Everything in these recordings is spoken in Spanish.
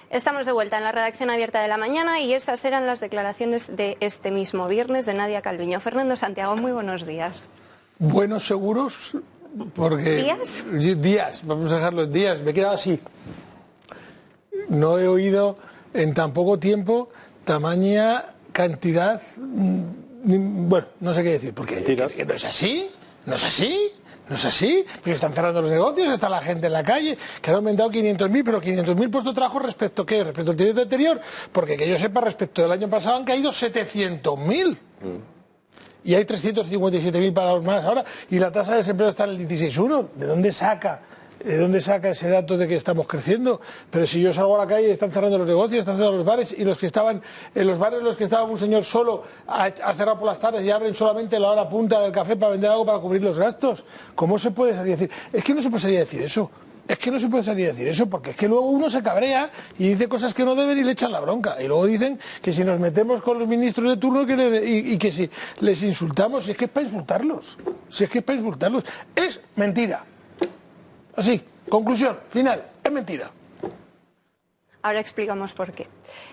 Estamos de vuelta en la redacción abierta de la mañana y esas eran las declaraciones de este mismo viernes de Nadia Calviño. Fernando Santiago, muy buenos días. Buenos seguros, porque... ¿Días? Días, vamos a dejarlo en días. Me he quedado así. No he oído en tan poco tiempo tamaña cantidad... Bueno, no sé qué decir, porque que no es así, no es así. ¿No es así? Porque están cerrando los negocios, está la gente en la calle, que han aumentado 500.000, pero 500.000 puestos de trabajo ¿respecto a qué? ¿Respecto al trimestre anterior? Porque que yo sepa, respecto del año pasado han caído 700.000. Y hay 357.000 parados más ahora, y la tasa de desempleo está en el 16,1. ¿De dónde saca ese dato de que estamos creciendo? Pero si yo salgo a la calle y están cerrando los negocios, están cerrando los bares, y los que estaban en los bares, los que estaba un señor solo a cerrar por las tardes y abren solamente la hora punta del café para vender algo para cubrir los gastos. ¿Cómo se puede salir a decir? Es que no se puede salir a decir eso. Es que no se puede salir a decir eso, porque es que luego uno se cabrea y dice cosas que no deben y le echan la bronca. Y luego dicen que si nos metemos con los ministros de turno y que si les insultamos, si es que es para insultarlos. Si es que es para insultarlos. Es mentira. Así, conclusión, final, es mentira. Ahora explicamos por qué.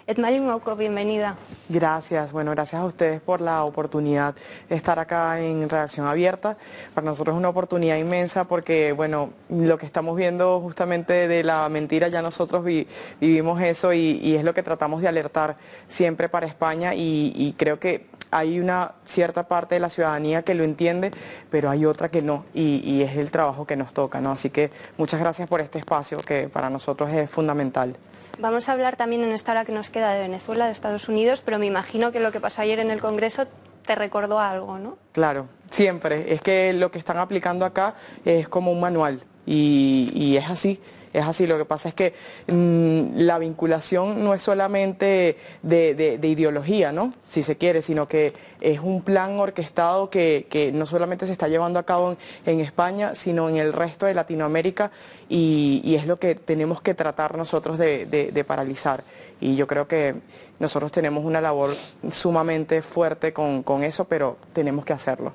Edmarín Mouco, bienvenida. Gracias, bueno, gracias a ustedes por la oportunidad de estar acá en Redacción Abierta. Para nosotros es una oportunidad inmensa porque, bueno, lo que estamos viendo justamente de la mentira, ya nosotros vivimos eso y es lo que tratamos de alertar siempre para España y creo que hay una cierta parte de la ciudadanía que lo entiende, pero hay otra que no, y es el trabajo que nos toca, ¿no? Así que muchas gracias por este espacio que para nosotros es fundamental. Vamos a hablar también en esta hora que nos queda de Venezuela, de Estados Unidos, pero me imagino que lo que pasó ayer en el Congreso te recordó algo, ¿no? Claro, siempre. Es que lo que están aplicando acá es como un manual y es así. Es así, lo que pasa es que la vinculación no es solamente de ideología, ¿no? Si se quiere, sino que es un plan orquestado que no solamente se está llevando a cabo en España, sino en el resto de Latinoamérica y es lo que tenemos que tratar nosotros de paralizar. Y yo creo que nosotros tenemos una labor sumamente fuerte con eso, pero tenemos que hacerlo.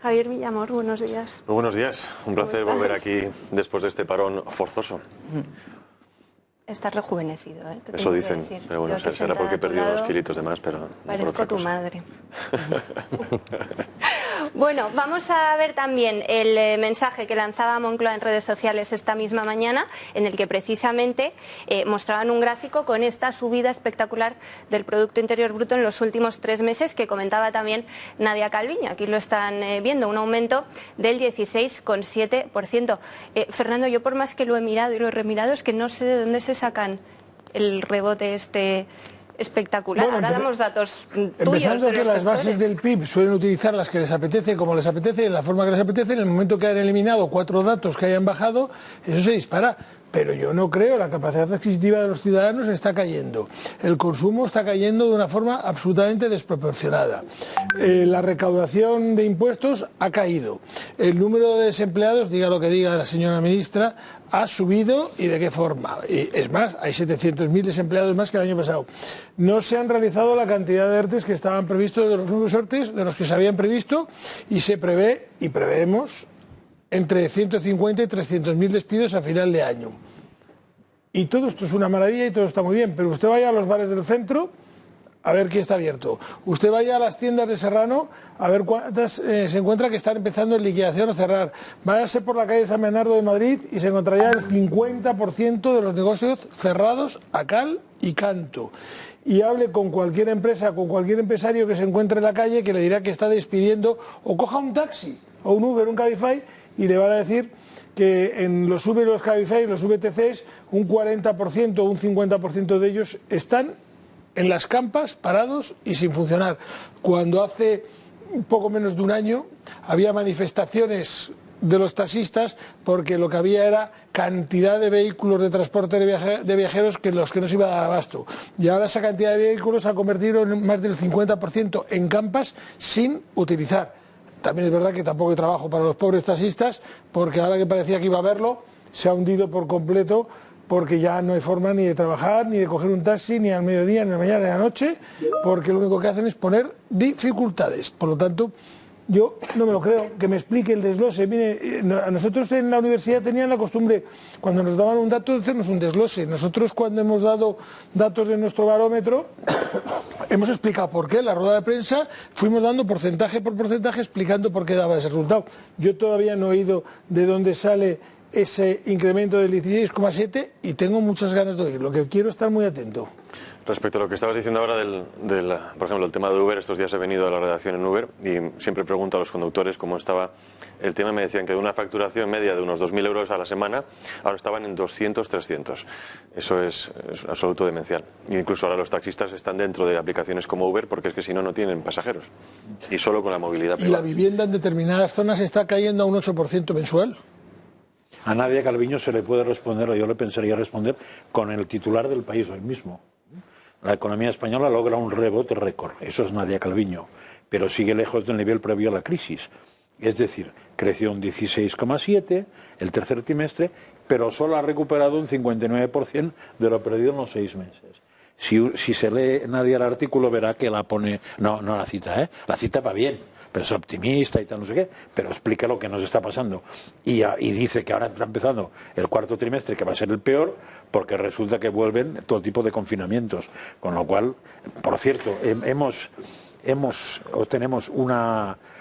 Javier Villamor, buenos días. Muy buenos días, un placer volver aquí después de este parón forzoso. Estás rejuvenecido, ¿eh? Eso dicen, pero bueno, será porque he perdido 2 kilitos de más, pero parezco no por otra tu cosa. madre. Bueno, vamos a ver también el mensaje que lanzaba Moncloa en redes sociales esta misma mañana, en el que precisamente mostraban un gráfico con esta subida espectacular del Producto Interior Bruto en los últimos 3 meses, que comentaba también Nadia Calviño. Aquí lo están viendo, un aumento del 16,7%. Fernando, yo por más que lo he mirado y lo he remirado, es que no sé de dónde se sacan el rebote espectacular. Bueno, ahora damos datos tuyos. Empezando de que los las bases gestores. del PIB suelen utilizar las que les apetece, como les apetece, en la forma que les apetece. En el momento que hayan eliminado 4 datos que hayan bajado, eso se dispara. Pero yo no creo, la capacidad adquisitiva de los ciudadanos está cayendo. El consumo está cayendo de una forma absolutamente desproporcionada. La recaudación de impuestos ha caído. El número de desempleados, diga lo que diga la señora ministra, ha subido, y de qué forma. Y es más, hay 700.000 desempleados más que el año pasado. No se han realizado la cantidad de ERTEs que estaban previstos, de los nuevos ERTEs, de los que se habían previsto, y se prevé, y preveemos, entre 150 y 300.000 despidos a final de año. Y todo esto es una maravilla y todo está muy bien, pero usted vaya a los bares del centro a ver quién está abierto. Usted vaya a las tiendas de Serrano a ver cuántas se encuentra que están empezando en liquidación o cerrar. Váyase por la calle San Bernardo de Madrid y se encontrará el 50% de los negocios cerrados a cal y canto. Y hable con cualquier empresa, con cualquier empresario que se encuentre en la calle, que le dirá que está despidiendo, o coja un taxi o un Uber, un Cabify, y le van a decir que en los Uber, los Cabify, los VTCs, un 40% o un 50% de ellos están en las campas, parados y sin funcionar. Cuando hace poco menos de un año había manifestaciones de los taxistas porque lo que había era cantidad de vehículos de transporte de viajeros que los que no se iba a dar abasto. Y ahora esa cantidad de vehículos se ha convertido en más del 50% en campas sin utilizar. También es verdad que tampoco hay trabajo para los pobres taxistas, porque ahora que parecía que iba a haberlo, se ha hundido por completo, porque ya no hay forma ni de trabajar, ni de coger un taxi, ni al mediodía, ni a la mañana, ni a la noche, porque lo único que hacen es poner dificultades. Por lo tanto, Yo no me lo creo, que me explique el desglose. Mire, a nosotros en la universidad tenían la costumbre, cuando nos daban un dato, de hacernos un desglose. Nosotros cuando hemos dado datos de nuestro barómetro, hemos explicado por qué. En la rueda de prensa fuimos dando porcentaje por porcentaje, explicando por qué daba ese resultado. Yo todavía no he oído de dónde sale ese incremento del 16,7 y tengo muchas ganas de oír. Lo que quiero es estar muy atento. Respecto a lo que estabas diciendo ahora por ejemplo, el tema de Uber, estos días he venido a la redacción en Uber y siempre pregunto a los conductores cómo estaba el tema y me decían que de una facturación media de unos 2.000 euros a la semana, ahora estaban en 200, 300. Eso es absoluto demencial. E incluso ahora los taxistas están dentro de aplicaciones como Uber porque es que si no, no tienen pasajeros. Y solo con la movilidad privada. ¿Y la vivienda en determinadas zonas está cayendo a un 8% mensual? A Nadia Calviño se le puede responder, o yo le pensaría responder, con el titular del País hoy mismo. La economía española logra un rebote récord, eso es Nadia Calviño, pero sigue lejos del nivel previo a la crisis. Es decir, creció un 16,7 el tercer trimestre, pero solo ha recuperado un 59% de lo perdido en los 6 meses. Si se lee Nadia el artículo verá que la pone, no la cita, la cita va bien, pero es optimista y tal, no sé qué, pero explica lo que nos está pasando. Y dice que ahora está empezando el cuarto trimestre, que va a ser el peor, porque resulta que vuelven todo tipo de confinamientos. Con lo cual, por cierto, tenemos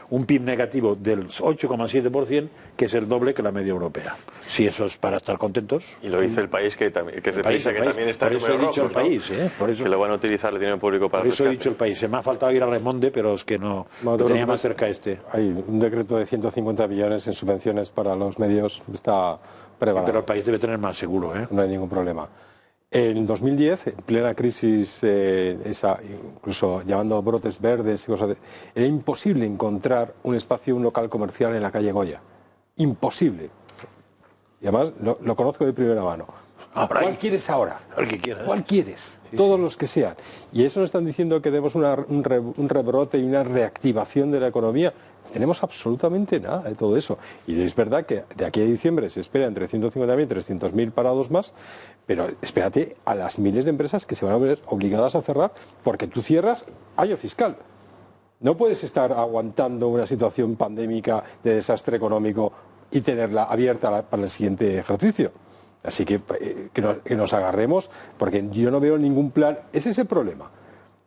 un PIB negativo del 8,7%, que es el doble que la media europea. Si eso es para estar contentos. Y lo dice el país, que es de Prisa, que también está en números rojos. Por eso he dicho el País, por eso, que lo van a utilizar el dinero público para... Por eso he dicho el País. Se me ha faltado ir a Remonde, pero es que no lo tenía más cerca este. Hay un decreto de 150 millones en subvenciones para los medios, está prevalado. Pero el País debe tener más seguro, No hay ningún problema. En 2010, en plena crisis, incluso llamando brotes verdes y cosas era imposible encontrar un espacio, un local comercial en la calle Goya. Imposible. Y además lo conozco de primera mano. ¿Cuál quieres ahora? El que quieras. ¿Cuál quieres? Sí, todos los que sean. Y eso nos están diciendo que tenemos un rebrote y una reactivación de la economía. Tenemos absolutamente nada de todo eso. Y es verdad que de aquí a diciembre se espera entre 150.000 y 300.000 parados más, pero espérate a las miles de empresas que se van a ver obligadas a cerrar porque tú cierras año fiscal. No puedes estar aguantando una situación pandémica de desastre económico y tenerla abierta para el siguiente ejercicio. Así que nos agarremos, porque yo no veo ningún plan. Ese es el problema.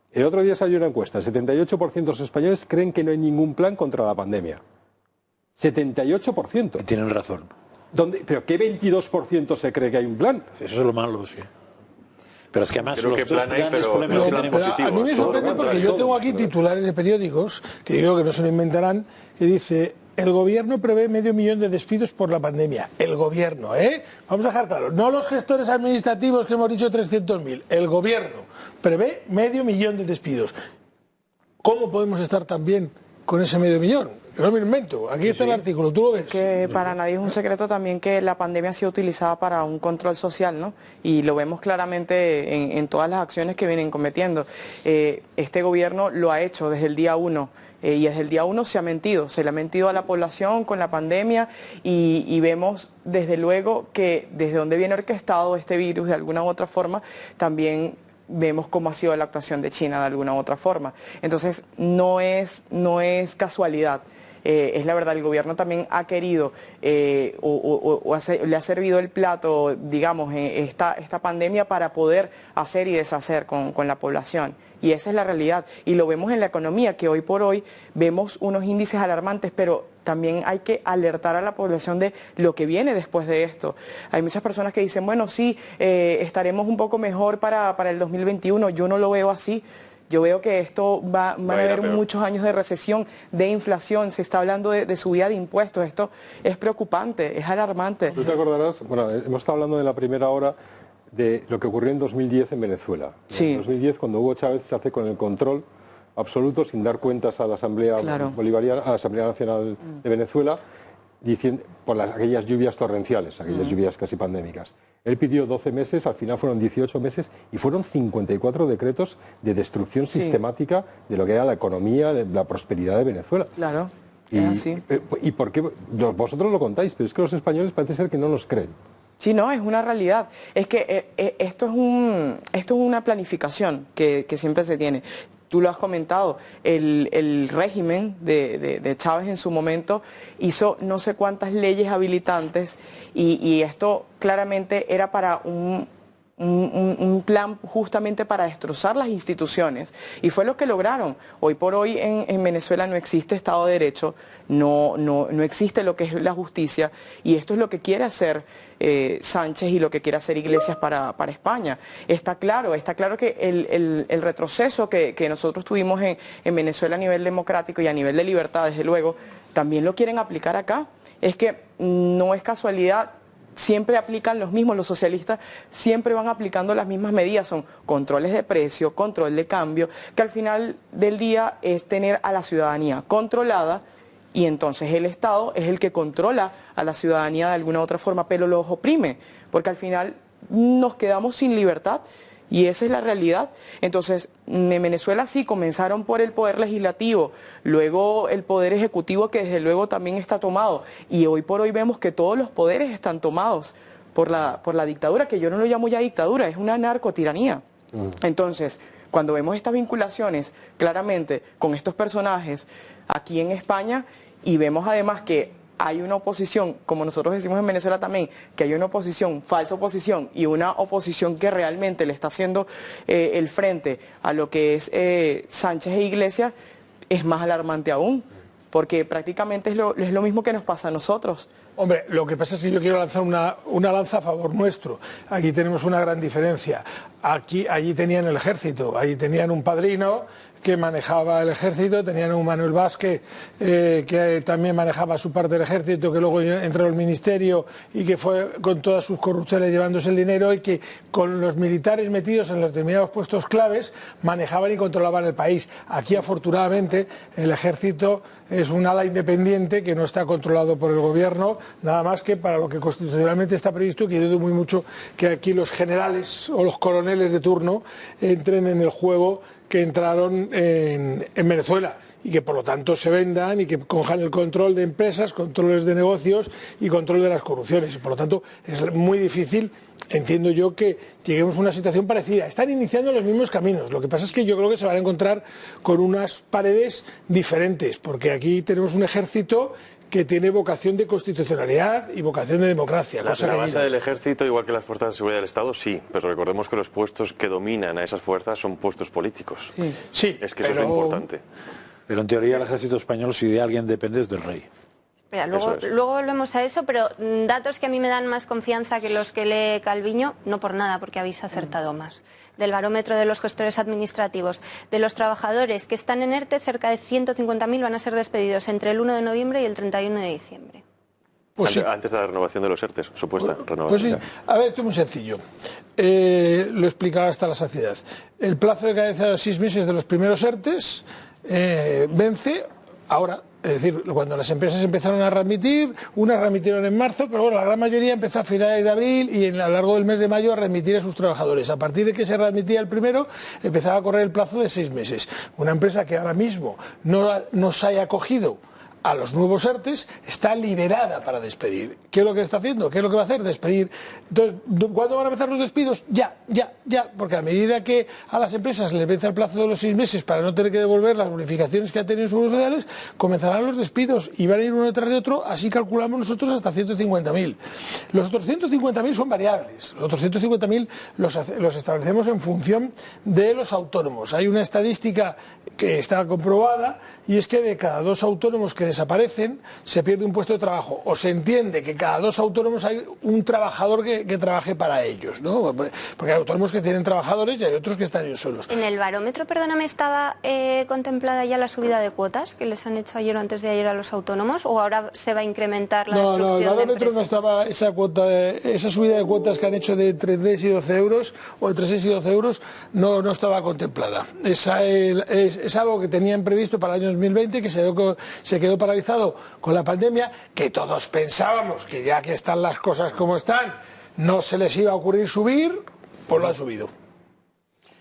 El otro día salió una encuesta, el 78% de los españoles creen que no hay ningún plan contra la pandemia. 78%. Tienen razón. ¿Pero qué 22% se cree que hay un plan? Eso es lo malo, sí. Pero es que además creo los dos grandes problemas que tenemos... A mí me sorprende porque yo tengo aquí titulares de periódicos, que digo que no se lo inventarán, que dice... El gobierno prevé 500.000 de despidos por la pandemia. El gobierno, Vamos a dejar claro, no los gestores administrativos que hemos dicho 300.000. El gobierno prevé 500.000 de despidos. ¿Cómo podemos estar tan bien con ese 500.000? No me invento. Aquí está el artículo, tú lo ves. Que para nadie es un secreto también que la pandemia ha sido utilizada para un control social, ¿no? Y lo vemos claramente en todas las acciones que vienen cometiendo. Este gobierno lo ha hecho desde el día 1. Y desde el día 1 se le ha mentido a la población con la pandemia y vemos desde luego que desde donde viene orquestado este virus de alguna u otra forma, también vemos cómo ha sido la actuación de China de alguna u otra forma. Entonces no es casualidad. Es la verdad, el gobierno también ha querido le ha servido el plato, digamos, esta pandemia para poder hacer y deshacer con la población. Y esa es la realidad. Y lo vemos en la economía, que hoy por hoy vemos unos índices alarmantes, pero también hay que alertar a la población de lo que viene después de esto. Hay muchas personas que dicen, bueno, sí, estaremos un poco mejor para el 2021. Yo no lo veo así. Yo veo que esto van a haber muchos años de recesión, de inflación, se está hablando de subida de impuestos. Esto es preocupante, es alarmante. ¿Tú te acordarás? Bueno, hemos estado hablando de la primera hora de lo que ocurrió en 2010 en Venezuela. Sí. En 2010, cuando Hugo Chávez se hace con el control absoluto, sin dar cuentas a la Asamblea Bolivariana, a la Asamblea Nacional de Venezuela, diciendo, por aquellas lluvias torrenciales, aquellas lluvias casi pandémicas. Él pidió 12 meses, al final fueron 18 meses y fueron 54 decretos de destrucción sistemática de lo que era la economía, de la prosperidad de Venezuela. Claro, es así. ¿Y por qué? Vosotros lo contáis, pero es que los españoles parece ser que no nos creen. Sí, no, es una realidad. Es que esto es una planificación que siempre se tiene. tú lo has comentado, el régimen de Chávez en su momento hizo no sé cuántas leyes habilitantes y esto claramente era para un plan justamente para destrozar las instituciones y fue lo que lograron. Hoy por hoy en Venezuela no existe Estado de Derecho, no existe lo que es la justicia y esto es lo que quiere hacer Sánchez y lo que quiere hacer Iglesias para España. Está claro que el retroceso que nosotros tuvimos en Venezuela a nivel democrático y a nivel de libertad, desde luego, también lo quieren aplicar acá. Es que no es casualidad. Siempre aplican los mismos, los socialistas siempre van aplicando las mismas medidas, son controles de precio, control de cambio, que al final del día es tener a la ciudadanía controlada y entonces el Estado es el que controla a la ciudadanía de alguna u otra forma, pero los oprime, porque al final nos quedamos sin libertad. Y esa es la realidad. Entonces, en Venezuela sí comenzaron por el poder legislativo, luego el poder ejecutivo que desde luego también está tomado. Y hoy por hoy vemos que todos los poderes están tomados por la dictadura, que yo no lo llamo ya dictadura, es una narcotiranía. Entonces, cuando vemos estas vinculaciones claramente con estos personajes aquí en España y vemos además que hay una oposición, como nosotros decimos en Venezuela también, que hay una oposición, falsa oposición, y una oposición que realmente le está haciendo el frente a lo que es Sánchez e Iglesias, es más alarmante aún, porque prácticamente es lo mismo que nos pasa a nosotros. Hombre, lo que pasa es que yo quiero lanzar una lanza a favor nuestro. Aquí tenemos una gran diferencia. Allí tenían el ejército, allí tenían un padrino que manejaba el ejército, tenían a un Manuel Vázquez que también manejaba su parte del ejército, que luego entró al ministerio y que fue con todas sus corruptelas llevándose el dinero y que con los militares metidos en los determinados puestos claves manejaban y controlaban el país. Aquí afortunadamente el ejército es un ala independiente que no está controlado por el gobierno, nada más que para lo que constitucionalmente está previsto, que dudo muy mucho que aquí los generales o los coroneles de turno entren en el juego que entraron en Venezuela y que por lo tanto se vendan y que cojan el control de empresas, controles de negocios y control de las corrupciones. Y por lo tanto es muy difícil, entiendo yo, que lleguemos a una situación parecida. Están iniciando los mismos caminos. Lo que pasa es que yo creo que se van a encontrar con unas paredes diferentes, porque aquí tenemos un ejército que tiene vocación de constitucionalidad y vocación de democracia. La base del ejército, igual que las fuerzas de seguridad del Estado, sí, pero recordemos que los puestos que dominan a esas fuerzas son puestos políticos. Sí, es que eso es lo importante. Pero en teoría el ejército español, si de alguien depende, es del rey. Espera, luego volvemos a eso, pero datos que a mí me dan más confianza que los que lee Calviño, no por nada, porque habéis acertado más. Del barómetro de los gestores administrativos. De los trabajadores que están en ERTE, cerca de 150.000 van a ser despedidos entre el 1 de noviembre y el 31 de diciembre. Pues sí. Antes de la renovación de los ERTEs, supuesta renovación. Pues sí. A ver, esto es muy sencillo. Lo explicaba hasta la saciedad. El plazo de cadencia de 6 meses de los primeros ERTEs vence ahora. Es decir, cuando las empresas empezaron a readmitir, unas readmitieron en marzo, pero bueno, la gran mayoría empezó a finales de abril y a lo largo del mes de mayo a readmitir a sus trabajadores. A partir de que se readmitía el primero, empezaba a correr el plazo de 6 meses. Una empresa que ahora mismo no se haya acogido a los nuevos ERTEs está liberada para despedir. ¿Qué es lo que está haciendo? ¿Qué es lo que va a hacer? Despedir. Entonces, ¿cuándo van a empezar los despidos? Ya, porque a medida que a las empresas les vence el plazo de los 6 meses para no tener que devolver las bonificaciones que han tenido en seguros sociales, comenzarán los despidos y van a ir uno detrás de otro, así calculamos nosotros hasta 150.000. Los otros 150.000 son variables. Los otros 150.000 los establecemos en función de los autónomos. Hay una estadística que está comprobada y es que de cada 2 autónomos que desaparecen se pierde un puesto de trabajo, o se entiende que cada 2 autónomos hay un trabajador que trabaje para ellos, ¿no? Porque hay autónomos que tienen trabajadores y hay otros que están ellos solos. En el barómetro, perdóname, ¿estaba contemplada ya la subida de cuotas que les han hecho ayer o antes de ayer a los autónomos, o ahora se va a incrementar la destrucción No, el barómetro de no estaba esa subida de cuotas que han hecho de entre 3 y 12 euros o entre 6 y 12 euros no estaba contemplada. Es algo que tenían previsto para el año 2020 que se quedó paralizado con la pandemia, que todos pensábamos que ya que están las cosas como están, no se les iba a ocurrir subir, pues lo han subido.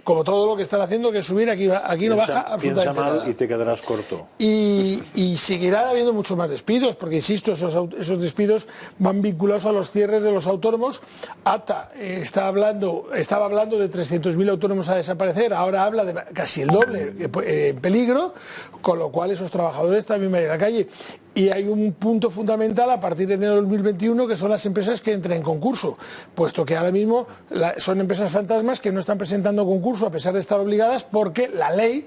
como todo lo que están haciendo, que es subir, aquí no baja absolutamente piensa mal nada. y te quedarás corto. Y seguirá habiendo muchos más despidos, porque insisto, esos despidos van vinculados a los cierres de los autónomos. ATA estaba hablando de 300.000 autónomos a desaparecer, ahora habla de casi el doble en peligro, con lo cual esos trabajadores también van a ir a la calle. Y hay un punto fundamental a partir de enero de 2021, que son las empresas que entren en concurso, puesto que ahora mismo son empresas fantasmas que no están presentando concurso a pesar de estar obligadas, porque la ley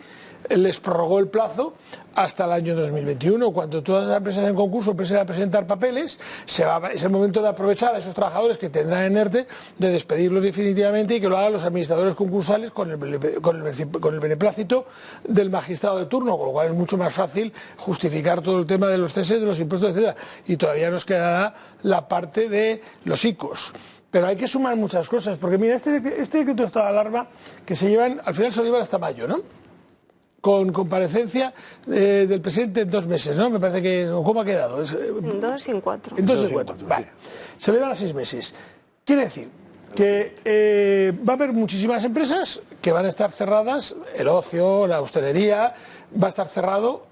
les prorrogó el plazo hasta el año 2021. Cuando todas las empresas en concurso empiecen a presentar papeles, es el momento de aprovechar a esos trabajadores que tendrán en ERTE, de despedirlos definitivamente y que lo hagan los administradores concursales con el beneplácito del magistrado de turno, con lo cual es mucho más fácil justificar todo el tema de los ceses, de los impuestos, etcétera. Y todavía nos quedará la parte de los ICOs. Pero hay que sumar muchas cosas, porque mira, este decreto de estado de alarma, que se llevan, al final se lo llevan hasta mayo, ¿no? Con comparecencia del presidente en 2 meses, ¿no? Me parece que... ¿Cómo ha quedado? En 2 y en 4. En 2 y 4, vale. Se le dan a 6 meses. Quiere decir que va a haber muchísimas empresas que van a estar cerradas, el ocio, la hostelería, va a estar cerrado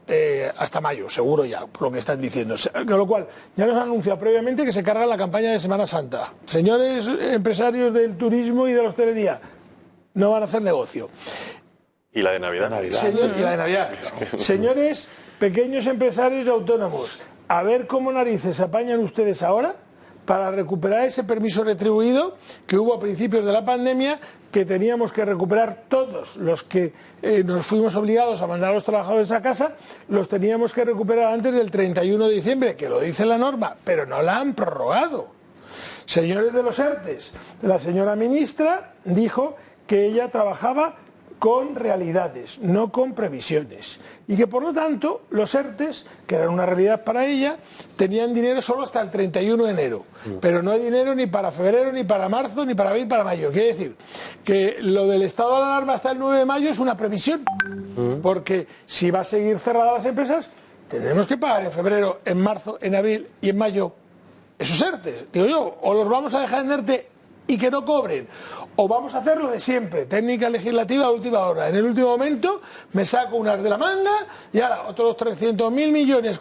hasta mayo, seguro ya, por lo que están diciendo. Con lo cual, ya nos han anunciado previamente que se carga la campaña de Semana Santa. Señores empresarios del turismo y de la hostelería, no van a hacer negocio. ¿Y la de Navidad? Y la de Navidad. Señores pequeños empresarios autónomos, a ver cómo narices se apañan ustedes ahora para recuperar ese permiso retribuido que hubo a principios de la pandemia, que teníamos que recuperar todos los que nos fuimos obligados a mandar a los trabajadores a casa, los teníamos que recuperar antes del 31 de diciembre, que lo dice la norma, pero no la han prorrogado. Señores de los ERTES, la señora ministra dijo que ella trabajaba con realidades, no con previsiones, y que por lo tanto los ERTES, que eran una realidad para ella, tenían dinero solo hasta el 31 de enero, pero no hay dinero ni para febrero, ni para marzo, ni para abril, ni para mayo. Quiere decir que lo del estado de alarma hasta el 9 de mayo es una previsión, porque si va a seguir cerradas las empresas, tendremos que pagar en febrero, en marzo, en abril y en mayo esos ERTES. Digo yo, o los vamos a dejar en ERTE y que no cobren, o vamos a hacer lo de siempre, técnica legislativa a última hora. En el último momento me saco unas de la manga y ahora otros 300.000 millones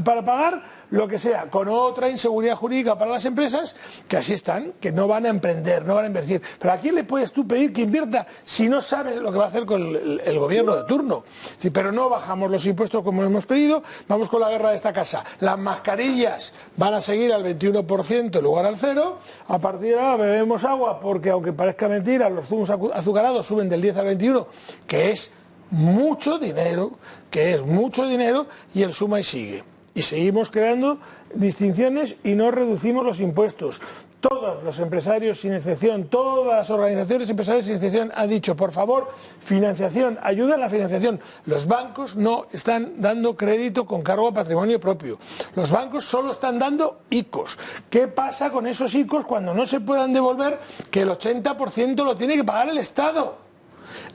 para pagar lo que sea, con otra inseguridad jurídica para las empresas, que así están, que no van a emprender, no van a invertir. Pero ¿a quién le puedes tú pedir que invierta si no sabes lo que va a hacer con el gobierno de turno? Sí, pero no bajamos los impuestos como hemos pedido, vamos con la guerra de esta casa. Las mascarillas van a seguir al 21% en lugar al 0%, a partir de ahora bebemos agua, porque aunque parezca mentira, los zumos azucarados suben del 10 al 21%, que es mucho dinero, y el suma y sigue. Y seguimos creando distinciones y no reducimos los impuestos. Todos los empresarios sin excepción, todas las organizaciones empresariales sin excepción han dicho, por favor, financiación, ayuda en la financiación. Los bancos no están dando crédito con cargo a patrimonio propio. Los bancos solo están dando ICOs. ¿Qué pasa con esos ICOs cuando no se puedan devolver? Que el 80% lo tiene que pagar el Estado.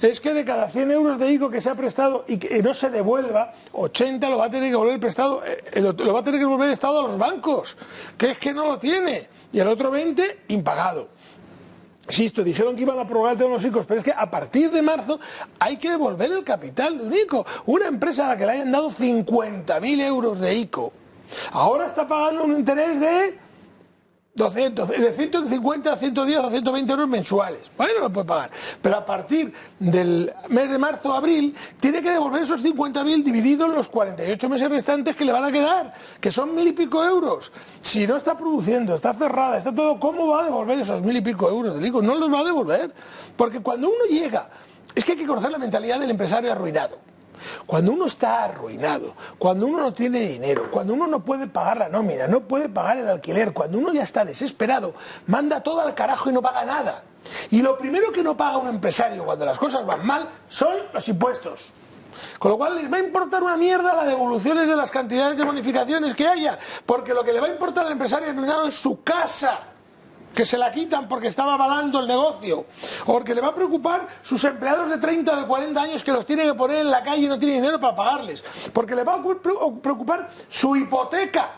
Es que de cada 100 euros de ICO que se ha prestado y que no se devuelva, 80 lo va a tener que devolver el prestado, lo va a tener que devolver el Estado a los bancos, que es que no lo tiene, y el otro 20 impagado. Insisto, dijeron que iban a prorrogar todos los ICOs, pero es que a partir de marzo hay que devolver el capital de un ICO. Una empresa a la que le hayan dado 50.000 euros de ICO, ahora está pagando un interés de 150 a 110 a 120 euros mensuales. Bueno, lo puede pagar. Pero a partir del mes de marzo o abril, tiene que devolver esos 50.000 divididos en los 48 meses restantes que le van a quedar, que son 1.000 y pico euros. Si no está produciendo, está cerrada, está todo, ¿cómo va a devolver esos 1.000 y pico euros del ICO? No los va a devolver. Porque cuando uno llega, es que hay que conocer la mentalidad del empresario arruinado. Cuando uno está arruinado, cuando uno no tiene dinero, cuando uno no puede pagar la nómina, no puede pagar el alquiler, cuando uno ya está desesperado, manda todo al carajo y no paga nada. Y lo primero que no paga un empresario cuando las cosas van mal son los impuestos. Con lo cual les va a importar una mierda las devoluciones de las cantidades de bonificaciones que haya, porque lo que le va a importar al empresario arruinado es su casa, que se la quitan porque estaba avalando el negocio, o porque le va a preocupar sus empleados de 30 o de 40 años que los tiene que poner en la calle y no tiene dinero para pagarles, porque le va a preocupar su hipoteca,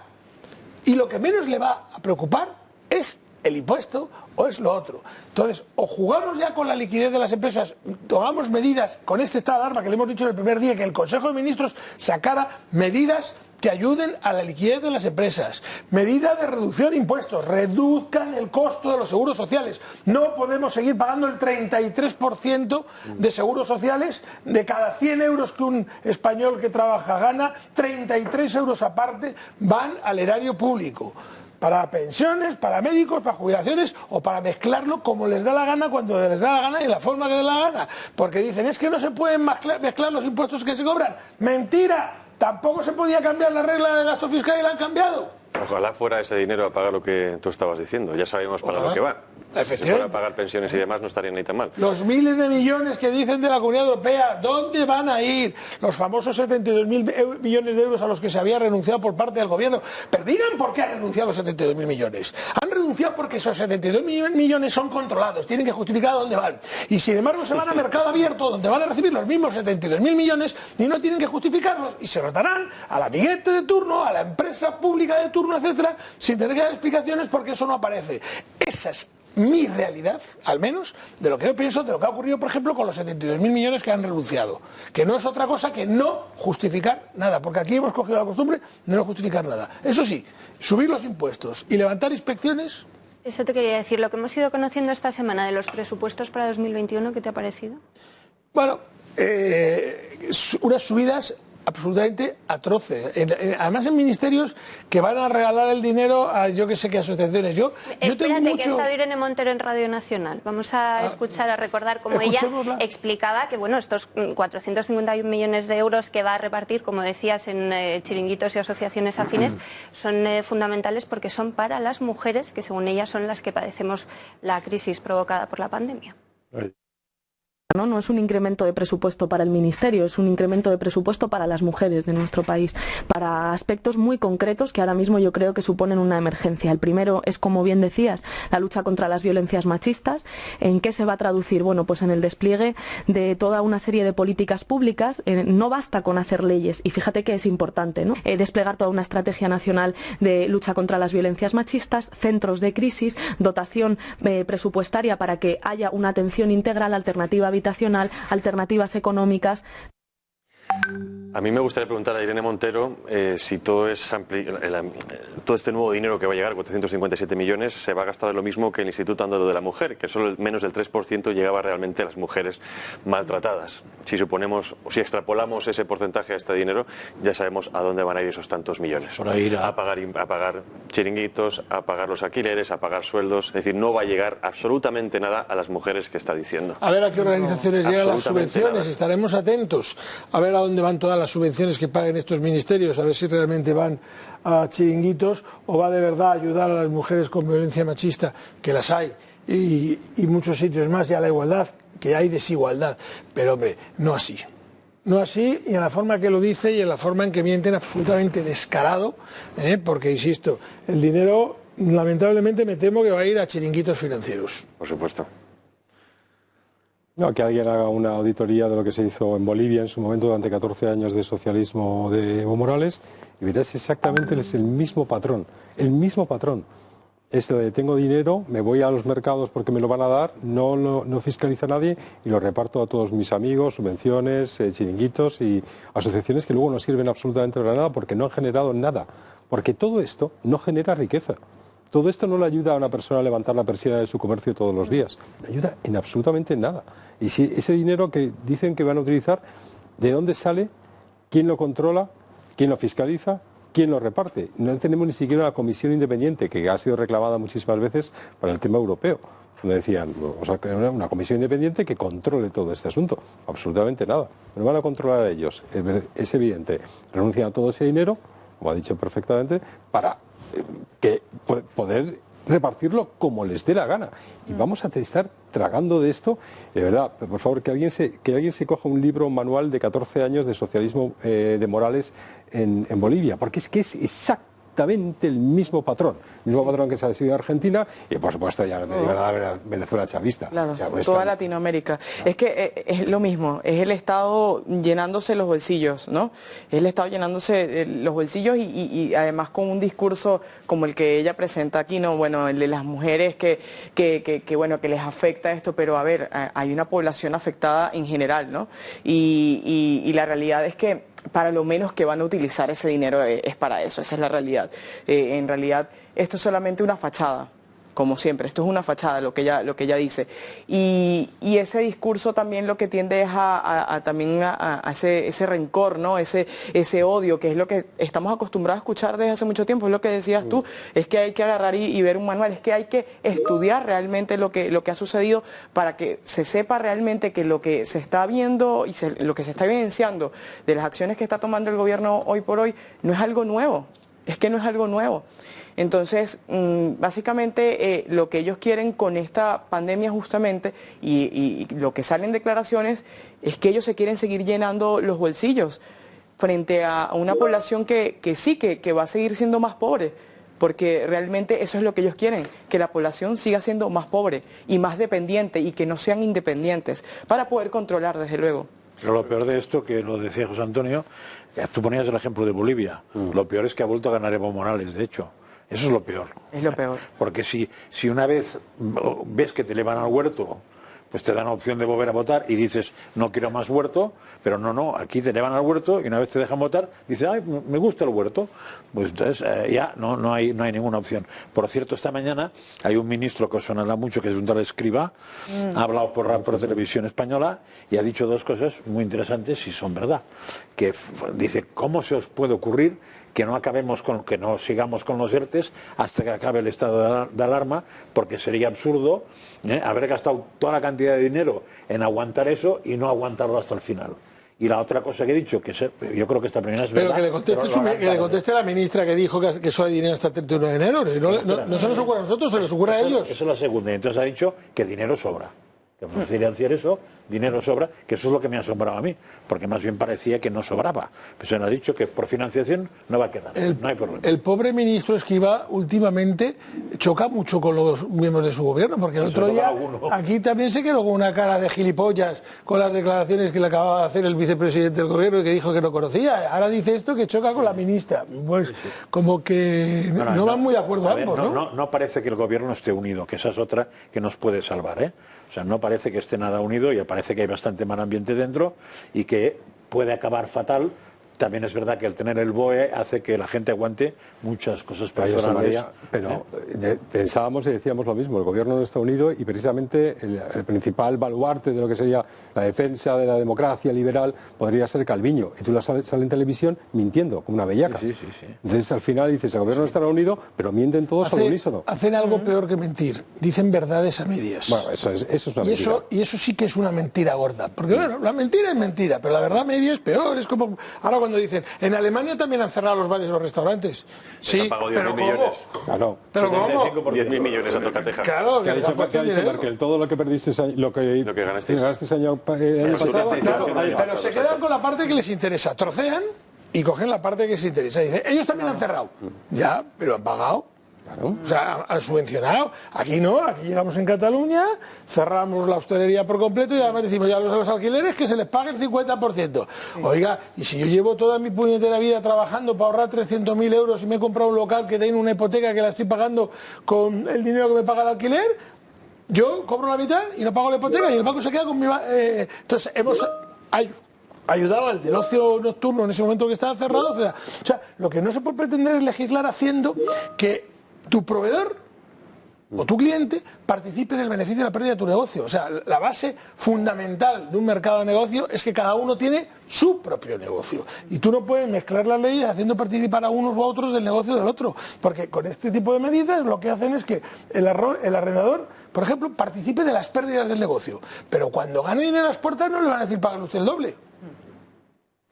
y lo que menos le va a preocupar es el impuesto o es lo otro. Entonces, o jugamos ya con la liquidez de las empresas, tomamos medidas con este estado de alarma que le hemos dicho en el primer día, que el Consejo de Ministros sacara medidas que ayuden a la liquidez de las empresas, medidas de reducción de impuestos, reduzcan el costo de los seguros sociales. No podemos seguir pagando el 33% de seguros sociales. De cada 100 euros que un español que trabaja gana, 33 euros aparte van al erario público, para pensiones, para médicos, para jubilaciones o para mezclarlo como les da la gana, cuando les da la gana y en la forma que les da la gana. Porque dicen, es que no se pueden mezclar los impuestos que se cobran. ¡Mentira! Tampoco se podía cambiar la regla de gasto fiscal y la han cambiado. Ojalá fuera ese dinero a pagar lo que tú estabas diciendo. Ya sabemos para lo que va. Si fuera a pagar pensiones y demás no estaría ni tan mal. Los miles de millones que dicen de la Comunidad Europea, ¿dónde van a ir? Los famosos 72.000 millones de euros a los que se había renunciado por parte del gobierno. Pero digan por qué han renunciado los 72.000 millones. Han renunciado porque esos 72.000 millones son controlados, tienen que justificar a dónde van. Y sin embargo se van a mercado abierto, donde van a recibir los mismos 72.000 millones y no tienen que justificarlos. Y se los darán al amiguete de turno, a la empresa pública de turno, etcétera, sin tener que dar explicaciones porque eso no aparece. Esa es mi realidad, al menos, de lo que yo pienso, de lo que ha ocurrido, por ejemplo, con los 72.000 millones que han renunciado. Que no es otra cosa que no justificar nada, porque aquí hemos cogido la costumbre de no justificar nada. Eso sí, subir los impuestos y levantar inspecciones. Eso te quería decir, lo que hemos ido conociendo esta semana de los presupuestos para 2021, ¿qué te ha parecido? Bueno, unas subidas absolutamente atroces. Además en ministerios que van a regalar el dinero a yo que sé qué asociaciones. Espérate, que ha estado Irene Montero en Radio Nacional. Vamos a escuchar, a recordar cómo ella explicaba que bueno, estos 451 millones de euros que va a repartir, como decías, en chiringuitos y asociaciones afines, son fundamentales porque son para las mujeres, que según ella son las que padecemos la crisis provocada por la pandemia. No es un incremento de presupuesto para el Ministerio, es un incremento de presupuesto para las mujeres de nuestro país, para aspectos muy concretos que ahora mismo yo creo que suponen una emergencia. El primero es, como bien decías, la lucha contra las violencias machistas. ¿En qué se va a traducir? Bueno, pues en el despliegue de toda una serie de políticas públicas. No basta con hacer leyes, y fíjate que es importante, ¿no? Desplegar toda una estrategia nacional de lucha contra las violencias machistas, centros de crisis, dotación presupuestaria para que haya una atención integral, alternativa habitacional, alternativas económicas. A mí me gustaría preguntar a Irene Montero si todo este nuevo dinero que va a llegar, 457 millones, se va a gastar en lo mismo que el Instituto Andaluz de la Mujer, que solo menos del 3% llegaba realmente a las mujeres maltratadas. Si suponemos, si extrapolamos ese porcentaje a este dinero, ya sabemos a dónde van a ir esos tantos millones. Por ahí a pagar chiringuitos, a pagar los alquileres, a pagar sueldos. Es decir, no va a llegar absolutamente nada a las mujeres que está diciendo. A ver a qué organizaciones llegan las subvenciones, estaremos atentos. A ver a dónde van todas las subvenciones que paguen estos ministerios, a ver si realmente van a chiringuitos o va de verdad a ayudar a las mujeres con violencia machista, que las hay, y muchos sitios más, y a la igualdad, que hay desigualdad. Pero hombre, no así. No así, y en la forma que lo dice y en la forma en que mienten, absolutamente descarado, porque, insisto, el dinero, lamentablemente, me temo que va a ir a chiringuitos financieros. Por supuesto. No, que alguien haga una auditoría de lo que se hizo en Bolivia en su momento durante 14 años de socialismo de Evo Morales y verás exactamente es el mismo patrón, Es lo de tengo dinero, me voy a los mercados porque me lo van a dar, no fiscaliza a nadie y lo reparto a todos mis amigos, subvenciones, chiringuitos y asociaciones que luego no sirven absolutamente para nada porque no han generado nada, porque todo esto no genera riqueza. Todo esto no le ayuda a una persona a levantar la persiana de su comercio todos los días. Le ayuda en absolutamente nada. Y si ese dinero que dicen que van a utilizar, ¿de dónde sale? ¿Quién lo controla? ¿Quién lo fiscaliza? ¿Quién lo reparte? No tenemos ni siquiera una comisión independiente, que ha sido reclamada muchísimas veces para el tema europeo. Donde decían, o sea, una comisión independiente que controle todo este asunto. Absolutamente nada. No van a controlar a ellos. Es evidente. Renuncian a todo ese dinero, como ha dicho perfectamente, para poder repartirlo como les dé la gana. Y vamos a estar tragando de esto, de verdad, por favor, que alguien se coja un libro, un manual de 14 años de socialismo de Morales en Bolivia, porque es que es exactamente el mismo patrón que se ha sido Argentina y por supuesto ya no te digo nada de Venezuela chavista. Claro, O sea, pues, toda Latinoamérica. Es que es lo mismo, es el Estado llenándose los bolsillos, ¿no? Es el Estado llenándose los bolsillos y además con un discurso como el que ella presenta aquí, ¿no? Bueno, el de las mujeres bueno, que les afecta esto, pero a ver, hay una población afectada en general, ¿no? Y la realidad es que para lo menos que van a utilizar ese dinero es para eso, esa es la realidad. En realidad esto es solamente una fachada, como siempre, esto es una fachada lo que ella dice. Y ese discurso también lo que tiende es también a ese rencor, ¿no? Ese odio, que es lo que estamos acostumbrados a escuchar desde hace mucho tiempo, es lo que decías tú, es que hay que agarrar y ver un manual, es que hay que estudiar realmente lo que ha sucedido para que se sepa realmente que lo que se está viendo y lo que se está evidenciando de las acciones que está tomando el gobierno hoy por hoy no es algo nuevo, es que no es algo nuevo. Entonces, básicamente lo que ellos quieren con esta pandemia justamente y lo que salen declaraciones es que ellos se quieren seguir llenando los bolsillos frente a una población que va a seguir siendo más pobre, porque realmente eso es lo que ellos quieren, que la población siga siendo más pobre y más dependiente y que no sean independientes para poder controlar, desde luego. Pero lo peor de esto, que lo decía José Antonio, tú ponías el ejemplo de Bolivia, lo peor es que ha vuelto a ganar Evo Morales, de hecho. Eso es lo peor. Es lo peor. Porque si una vez ves que te llevan al huerto, pues te dan la opción de volver a votar y dices, no quiero más huerto, pero no, aquí te llevan al huerto y una vez te dejan votar, dices, ay, me gusta el huerto. Pues entonces ya no hay ninguna opción. Por cierto, esta mañana hay un ministro que os sonará mucho, que es un tal Escrivá, ha hablado por televisión española y ha dicho dos cosas muy interesantes y son verdad. Que dice, ¿cómo se os puede ocurrir que no sigamos con los ERTES hasta que acabe el estado de alarma, porque sería absurdo haber gastado toda la cantidad de dinero en aguantar eso y no aguantarlo hasta el final? Y la otra cosa que he dicho, yo creo que esta primera es verdad. Pero que le conteste la ministra que dijo que solo hay dinero hasta el 31 de enero. No se nos ocurre a nosotros, se les ocurre a ellos. Esa es la segunda. Y entonces ha dicho que dinero sobra. Que para financiar eso, dinero sobra, que eso es lo que me ha asombrado a mí, porque más bien parecía que no sobraba. Pues se nos ha dicho que por financiación no va a quedar, no hay problema. El pobre ministro Escrivá últimamente choca mucho con los miembros de su gobierno, porque el otro día aquí también se quedó con una cara de gilipollas con las declaraciones que le acababa de hacer el vicepresidente del gobierno y que dijo que no conocía. Ahora dice esto que choca con la ministra. Pues como que no van muy de acuerdo ambos, ¿no? No parece que el gobierno esté unido, que esa es otra que nos puede salvar, ¿eh? O sea, no parece que esté nada unido y parece que hay bastante mal ambiente dentro y que puede acabar fatal. También es verdad que el tener el BOE hace que la gente aguante muchas cosas personales. Pero pensábamos y decíamos lo mismo, el gobierno no está unido y precisamente el principal baluarte de lo que sería la defensa de la democracia liberal podría ser Calviño. Y tú la sale en televisión mintiendo, como una bellaca. Sí. Entonces al final dices, el gobierno no estará unido, pero mienten todos al unísono. Hacen algo peor que mentir, dicen verdades a medias. Bueno, eso es una mentira. Y eso sí que es una mentira gorda. Porque bueno, la mentira es mentira, pero la verdad a media es peor. Es como ahora cuando dicen, en Alemania también han cerrado los bares y los restaurantes. Sí, pero ¿cómo? Claro. Pero ¿cómo? 10.000 millones a Tocateja. Claro, ¿Qué ha dicho Merkel? Todo lo que perdiste, lo que ganaste año pasado. Claro, pero se quedan con la parte que les interesa. Trocean y cogen la parte que les interesa. Dicen, ellos también han cerrado. Ya, pero han pagado. Claro. O sea, han subvencionado. Aquí no, aquí llegamos en Cataluña, cerramos la hostelería por completo y además decimos ya a los alquileres que se les pague el 50%. Oiga, y si yo llevo toda mi puñetera vida trabajando para ahorrar 300.000 euros y me he comprado un local que tiene una hipoteca que la estoy pagando con el dinero que me paga el alquiler, yo cobro la mitad y no pago la hipoteca y el banco se queda con mi... Entonces hemos ayudado al del ocio nocturno en ese momento que estaba cerrado. O sea, lo que no se puede pretender es legislar haciendo que tu proveedor o tu cliente participe del beneficio de la pérdida de tu negocio. O sea, la base fundamental de un mercado de negocio es que cada uno tiene su propio negocio. Y tú no puedes mezclar las leyes haciendo participar a unos u a otros del negocio del otro. Porque con este tipo de medidas lo que hacen es que el arrendador, por ejemplo, participe de las pérdidas del negocio. Pero cuando gane dinero a las puertas no le van a decir pague usted el doble.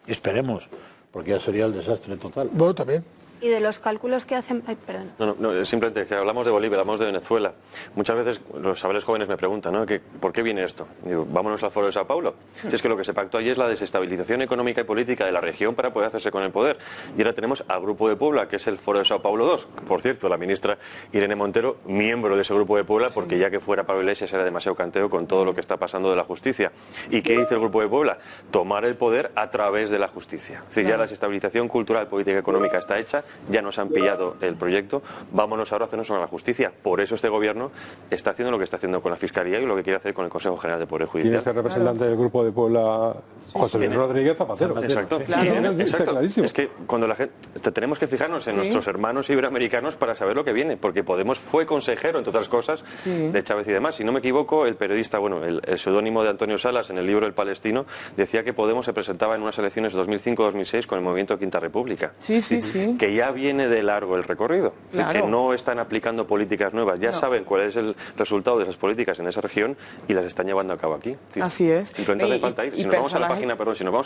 Esperemos, porque ya sería el desastre total. Bueno, también. Y de los cálculos que hacen... Ay, perdón. No, simplemente que hablamos de Bolivia, hablamos de Venezuela. Muchas veces los chavales jóvenes me preguntan, ¿no? ¿Por qué viene esto? Digo, vámonos al Foro de Sao Paulo. Si es que lo que se pactó allí es la desestabilización económica y política de la región para poder hacerse con el poder. Y ahora tenemos al Grupo de Puebla, que es el Foro de Sao Paulo 2. Por cierto, la ministra Irene Montero, miembro de ese Grupo de Puebla, porque ya que fuera Pablo Iglesias era demasiado canteo con todo lo que está pasando de la justicia. ¿Y qué dice el Grupo de Puebla? Tomar el poder a través de la justicia. Es decir, ya la desestabilización cultural, política y económica está hecha, ya nos han pillado el proyecto, vámonos ahora a hacernos a la justicia. Por eso este gobierno está haciendo lo que está haciendo con la Fiscalía y lo que quiere hacer con el Consejo General de Poder Judicial. ¿Quién es el representante del Grupo de Puebla? José Luis Rodríguez Zapatero. Exacto. Claro. Está clarísimo. Es que cuando la gente tenemos que fijarnos en nuestros hermanos iberoamericanos para saber lo que viene, porque Podemos fue consejero, entre otras cosas, de Chávez y demás. Si no me equivoco, el periodista, bueno, el seudónimo de Antonio Salas en el libro El Palestino decía que Podemos se presentaba en unas elecciones de 2005-2006 con el movimiento Quinta República. Que ya viene de largo el recorrido. Que no están aplicando políticas nuevas, ya saben cuál es el resultado de esas políticas en esa región y las están llevando a cabo aquí. Así es. Simplemente hace falta ir. Si nos vamos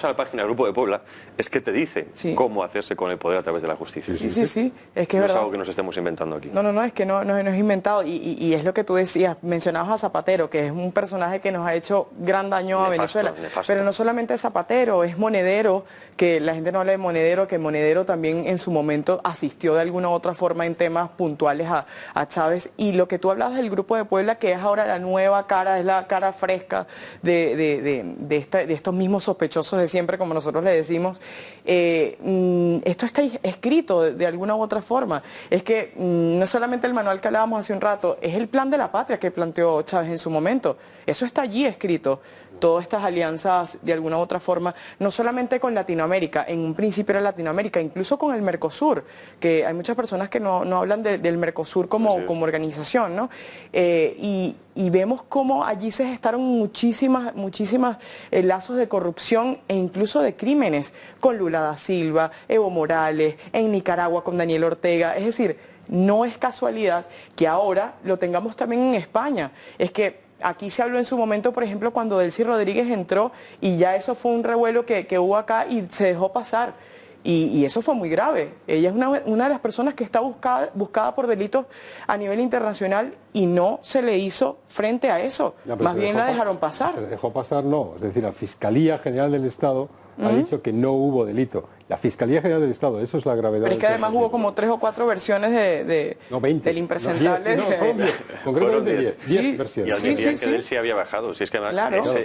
a la página del Grupo de Puebla, es que te dice cómo hacerse con el poder a través de la justicia. Es que no es algo que nos estemos inventando aquí. No, es que no es inventado y es lo que tú decías, mencionabas a Zapatero, que es un personaje que nos ha hecho gran daño a Venezuela. Pero no solamente Zapatero, es Monedero, que la gente no habla de Monedero, que Monedero también en su momento asistió de alguna u otra forma en temas puntuales a Chávez. Y lo que tú hablabas del Grupo de Puebla, que es ahora la nueva cara, es la cara fresca de estos mismos sospechosos de siempre, como nosotros le decimos, esto está escrito de alguna u otra forma. Es que no solamente el manual que hablábamos hace un rato, es el plan de la patria que planteó Chávez en su momento. Eso está allí escrito. Todas estas alianzas, de alguna u otra forma, no solamente con Latinoamérica, en un principio era Latinoamérica, incluso con el Mercosur, que hay muchas personas que no hablan del Mercosur como organización, ¿no? Y vemos cómo allí se gestaron muchísimas lazos de corrupción e incluso de crímenes, con Lula da Silva, Evo Morales, en Nicaragua con Daniel Ortega. Es decir, no es casualidad que ahora lo tengamos también en España. Es que aquí se habló en su momento, por ejemplo, cuando Delcy Rodríguez entró y ya eso fue un revuelo que hubo acá y se dejó pasar. Y eso fue muy grave. Ella es una de las personas que está buscada por delitos a nivel internacional y no se le hizo frente a eso. Más bien la dejaron pasar. Se le dejó pasar, no. Es decir, la Fiscalía General del Estado ha dicho que no hubo delito. La Fiscalía General del Estado, eso es la gravedad. Pero es que además hubo como 3 o 4 versiones del impresentable. Concretamente 10 versiones. Y al día que Delcy había bajado. Si es que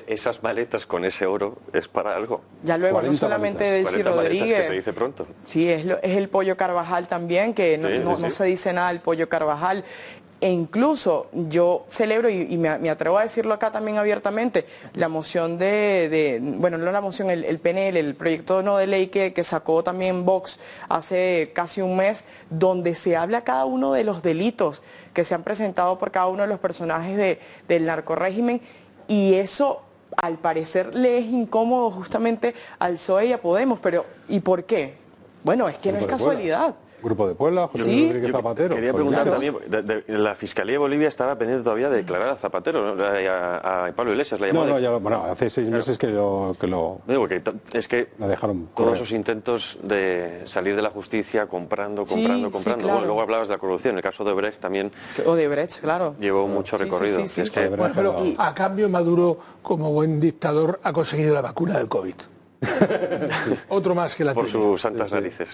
esas maletas con ese oro es para algo. Ya luego, no solamente Delcy Rodríguez. Que se dice pronto. Sí, es el Pollo Carvajal también, que no se dice nada del Pollo Carvajal. E incluso yo celebro, y me atrevo a decirlo acá también abiertamente, la moción bueno, no la moción, el PNL, el proyecto no de ley que sacó también Vox hace casi un mes, donde se habla cada uno de los delitos que se han presentado por cada uno de los personajes del narcorrégimen, y eso al parecer le es incómodo justamente al PSOE y a Podemos. Pero ¿y por qué? Bueno, es que no es casualidad. Grupo de Puebla, José Luis Rodríguez Zapatero. Quería preguntar también, la Fiscalía de Bolivia estaba pendiente todavía de declarar a Zapatero, ¿no? a Pablo Iglesias. Hace 6 meses que lo digo que es que la dejaron todos esos intentos de salir de la justicia comprando. Claro. Luego hablabas de la corrupción, el caso de Brecht también. Odebrecht, claro. Llevó mucho recorrido. Pero a cambio Maduro, como buen dictador, ha conseguido la vacuna del COVID. Otro más que la por tiene. sus santas narices.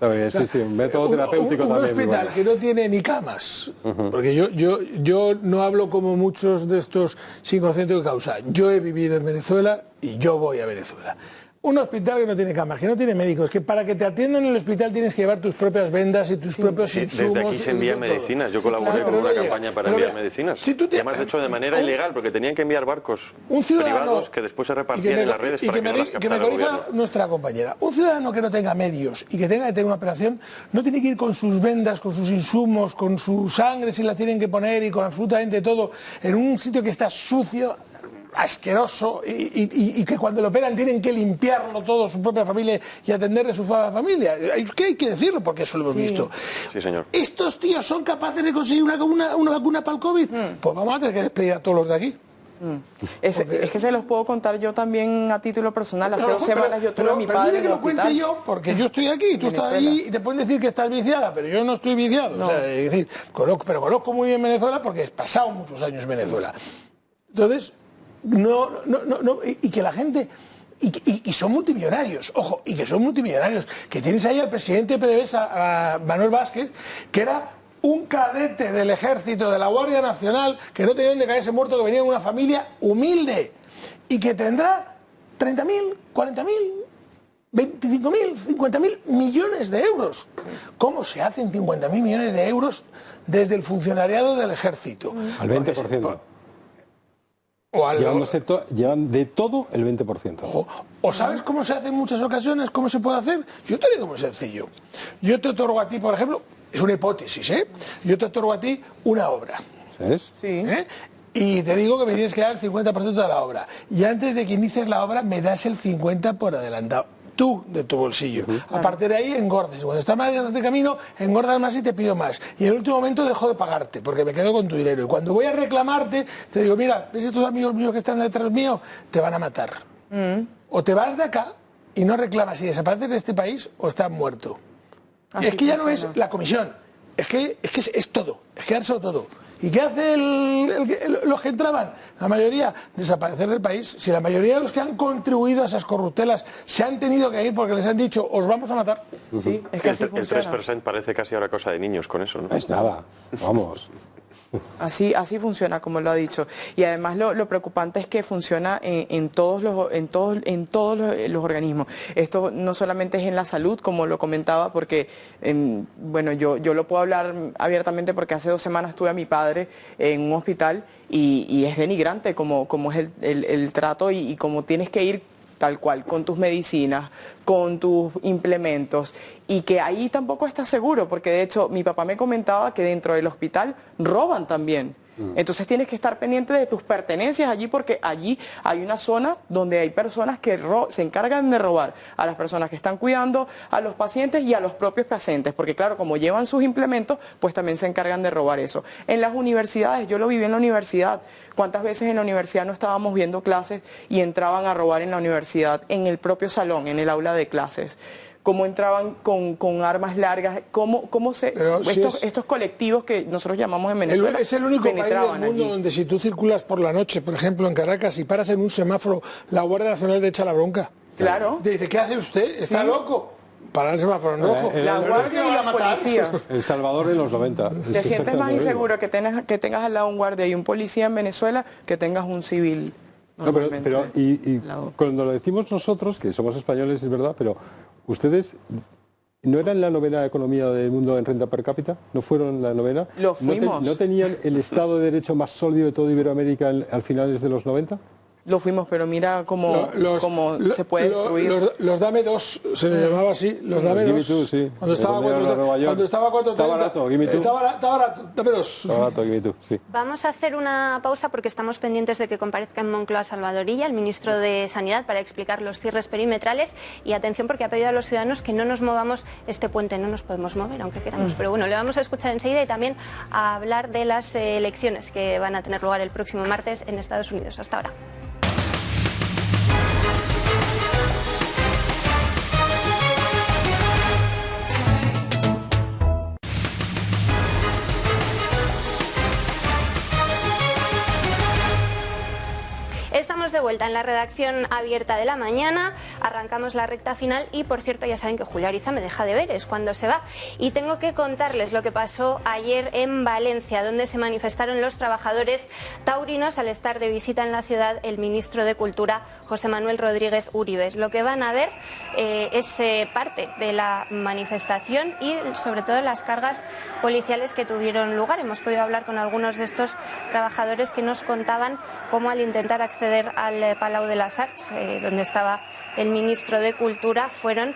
Un método terapéutico un también. hospital que no tiene ni camas, porque yo no hablo como muchos de estos sin conocimiento de causa. Yo he vivido en Venezuela y yo voy a Venezuela. Un hospital que no tiene camas, que no tiene médicos, que para que te atiendan en el hospital tienes que llevar tus propias vendas y tus propios insumos. Desde aquí se envían medicinas. Yo colaboré con una campaña para enviar medicinas. Además, de hecho, de manera ilegal, porque tenían que enviar barcos privados que después se repartían en las redes para que no las captara el gobierno. Nuestra compañera. Un ciudadano que no tenga medios y que tenga que tener una operación no tiene que ir con sus vendas, con sus insumos, con su sangre si la tienen que poner y con absolutamente todo en un sitio que está sucio, asqueroso y que cuando lo operan tienen que limpiarlo todo, su propia familia, y atenderle a su familia. ¿Qué hay que decirlo? Porque eso lo hemos visto. Sí, señor. ¿Estos tíos son capaces de conseguir una vacuna para el COVID? Pues vamos a tener que despedir a todos los de aquí. Es que se los puedo contar yo también a título personal. Hace 2 semanas yo tuve a mi padre en que el lo cuente hospital. yo, porque yo estoy aquí, tú estás Venezuela. allí y te pueden decir que estás viciada, pero yo no estoy viciado. No. O sea, es decir, conozco muy bien Venezuela porque he pasado muchos años en Venezuela. Entonces, y que la gente... Y son multimillonarios, ojo, y que son multimillonarios, que tienes ahí al presidente de PDVSA, a Manuel Vázquez, que era un cadete del ejército, de la Guardia Nacional, que no tenía donde caerse muerto, que venía de una familia humilde, y que tendrá 30.000, 40.000, 25.000, 50.000 millones de euros. ¿Cómo se hacen 50.000 millones de euros desde el funcionariado del ejército? Al 20%. Llevan de todo el 20%. ¿O sabes cómo se hace en muchas ocasiones? ¿Cómo se puede hacer? Yo te digo muy sencillo. Yo te otorgo a ti, por ejemplo, es una hipótesis, ¿eh? Yo te otorgo a ti una obra. ¿Sabes? Sí. ¿Eh? Y te digo que me tienes que dar el 50% de la obra. Y antes de que inicies la obra me das el 50% por adelantado. Tú, de tu bolsillo. A partir de ahí engordes. Cuando estás más en este camino, engordas más y te pido más. Y en el último momento dejo de pagarte, porque me quedo con tu dinero. Y cuando voy a reclamarte, te digo, mira, ¿ves estos amigos míos que están detrás mío? Te van a matar. O te vas de acá y no reclamas y desapareces de este país o estás muerto. Así es que ya no funciona. es la comisión, es que es todo, es quedárselo todo. ¿Y qué hace los que entraban? La mayoría, desaparecer del país. Si la mayoría de los que han contribuido a esas corruptelas se han tenido que ir porque les han dicho, os vamos a matar. Sí, es que así El funciona. 3% parece casi ahora cosa de niños con eso, ¿no? No es nada, vamos. Así funciona, como lo ha dicho. Y además lo preocupante es que funciona en todos los organismos. Esto no solamente es en la salud, como lo comentaba, porque, bueno, yo lo puedo hablar abiertamente porque hace 2 semanas tuve a mi padre en un hospital y es denigrante como es el trato y como tienes que ir tal cual, con tus medicinas, con tus implementos, y que ahí tampoco estás seguro, porque de hecho mi papá me comentaba que dentro del hospital roban también. Entonces tienes que estar pendiente de tus pertenencias allí, porque allí hay una zona donde hay personas que se encargan de robar a las personas que están cuidando, a los pacientes y a los propios pacientes, porque claro, como llevan sus implementos, pues también se encargan de robar eso. En las universidades, yo lo viví en la universidad, ¿cuántas veces en la universidad no estábamos viendo clases y entraban a robar en la universidad, en el propio salón, en el aula de clases? Cómo entraban con armas largas, estos colectivos que nosotros llamamos en Venezuela Es el único país penetraban del mundo allí. donde si tú circulas por la noche, por ejemplo en Caracas, y paras en un semáforo, la Guardia Nacional te echa la bronca. Claro. Te dice, ¿qué hace usted? ¿Está loco? Para el semáforo en rojo. La guardia y los policías. El Salvador en los 90. Te sientes más inseguro que tengas al lado un guardia y un policía en Venezuela que tengas un civil. No, pero al lado. cuando lo decimos nosotros, que somos españoles, es verdad, pero ustedes no eran la 9ª economía del mundo en renta per cápita, no fueron la 9ª. Lo fuimos. ¿No tenían el Estado de Derecho más sólido de toda Iberoamérica al finales de los 90? Lo fuimos, pero mira cómo se puede destruir. Los Dame 2, se le llamaba así, los Dame Give me 2. two, sí. Cuando estaba a Donde era Nueva York. cuando estaba a 4.30. Está barato, give me two. Está barato, Dame 2. Está barato, give me two, sí. Vamos a hacer una pausa porque estamos pendientes de que comparezca en Moncloa Salvadorilla, el ministro de Sanidad, para explicar los cierres perimetrales. Y atención, porque ha pedido a los ciudadanos que no nos movamos este puente. No nos podemos mover, aunque queramos. Pero bueno, le vamos a escuchar enseguida y también a hablar de las elecciones que van a tener lugar el próximo martes en Estados Unidos. Hasta ahora. Estamos de vuelta en la redacción abierta de la mañana, arrancamos la recta final y, por cierto, ya saben que Julio Ariza me deja deberes cuando se va y tengo que contarles lo que pasó ayer en Valencia, donde se manifestaron los trabajadores taurinos al estar de visita en la ciudad el ministro de Cultura, José Manuel Rodríguez Uribes. Lo que van a ver es parte de la manifestación y, sobre todo, las cargas policiales que tuvieron lugar. Hemos podido hablar con algunos de estos trabajadores que nos contaban cómo, al intentar acceder al Palau de las Arts, donde estaba el ministro de Cultura, fueron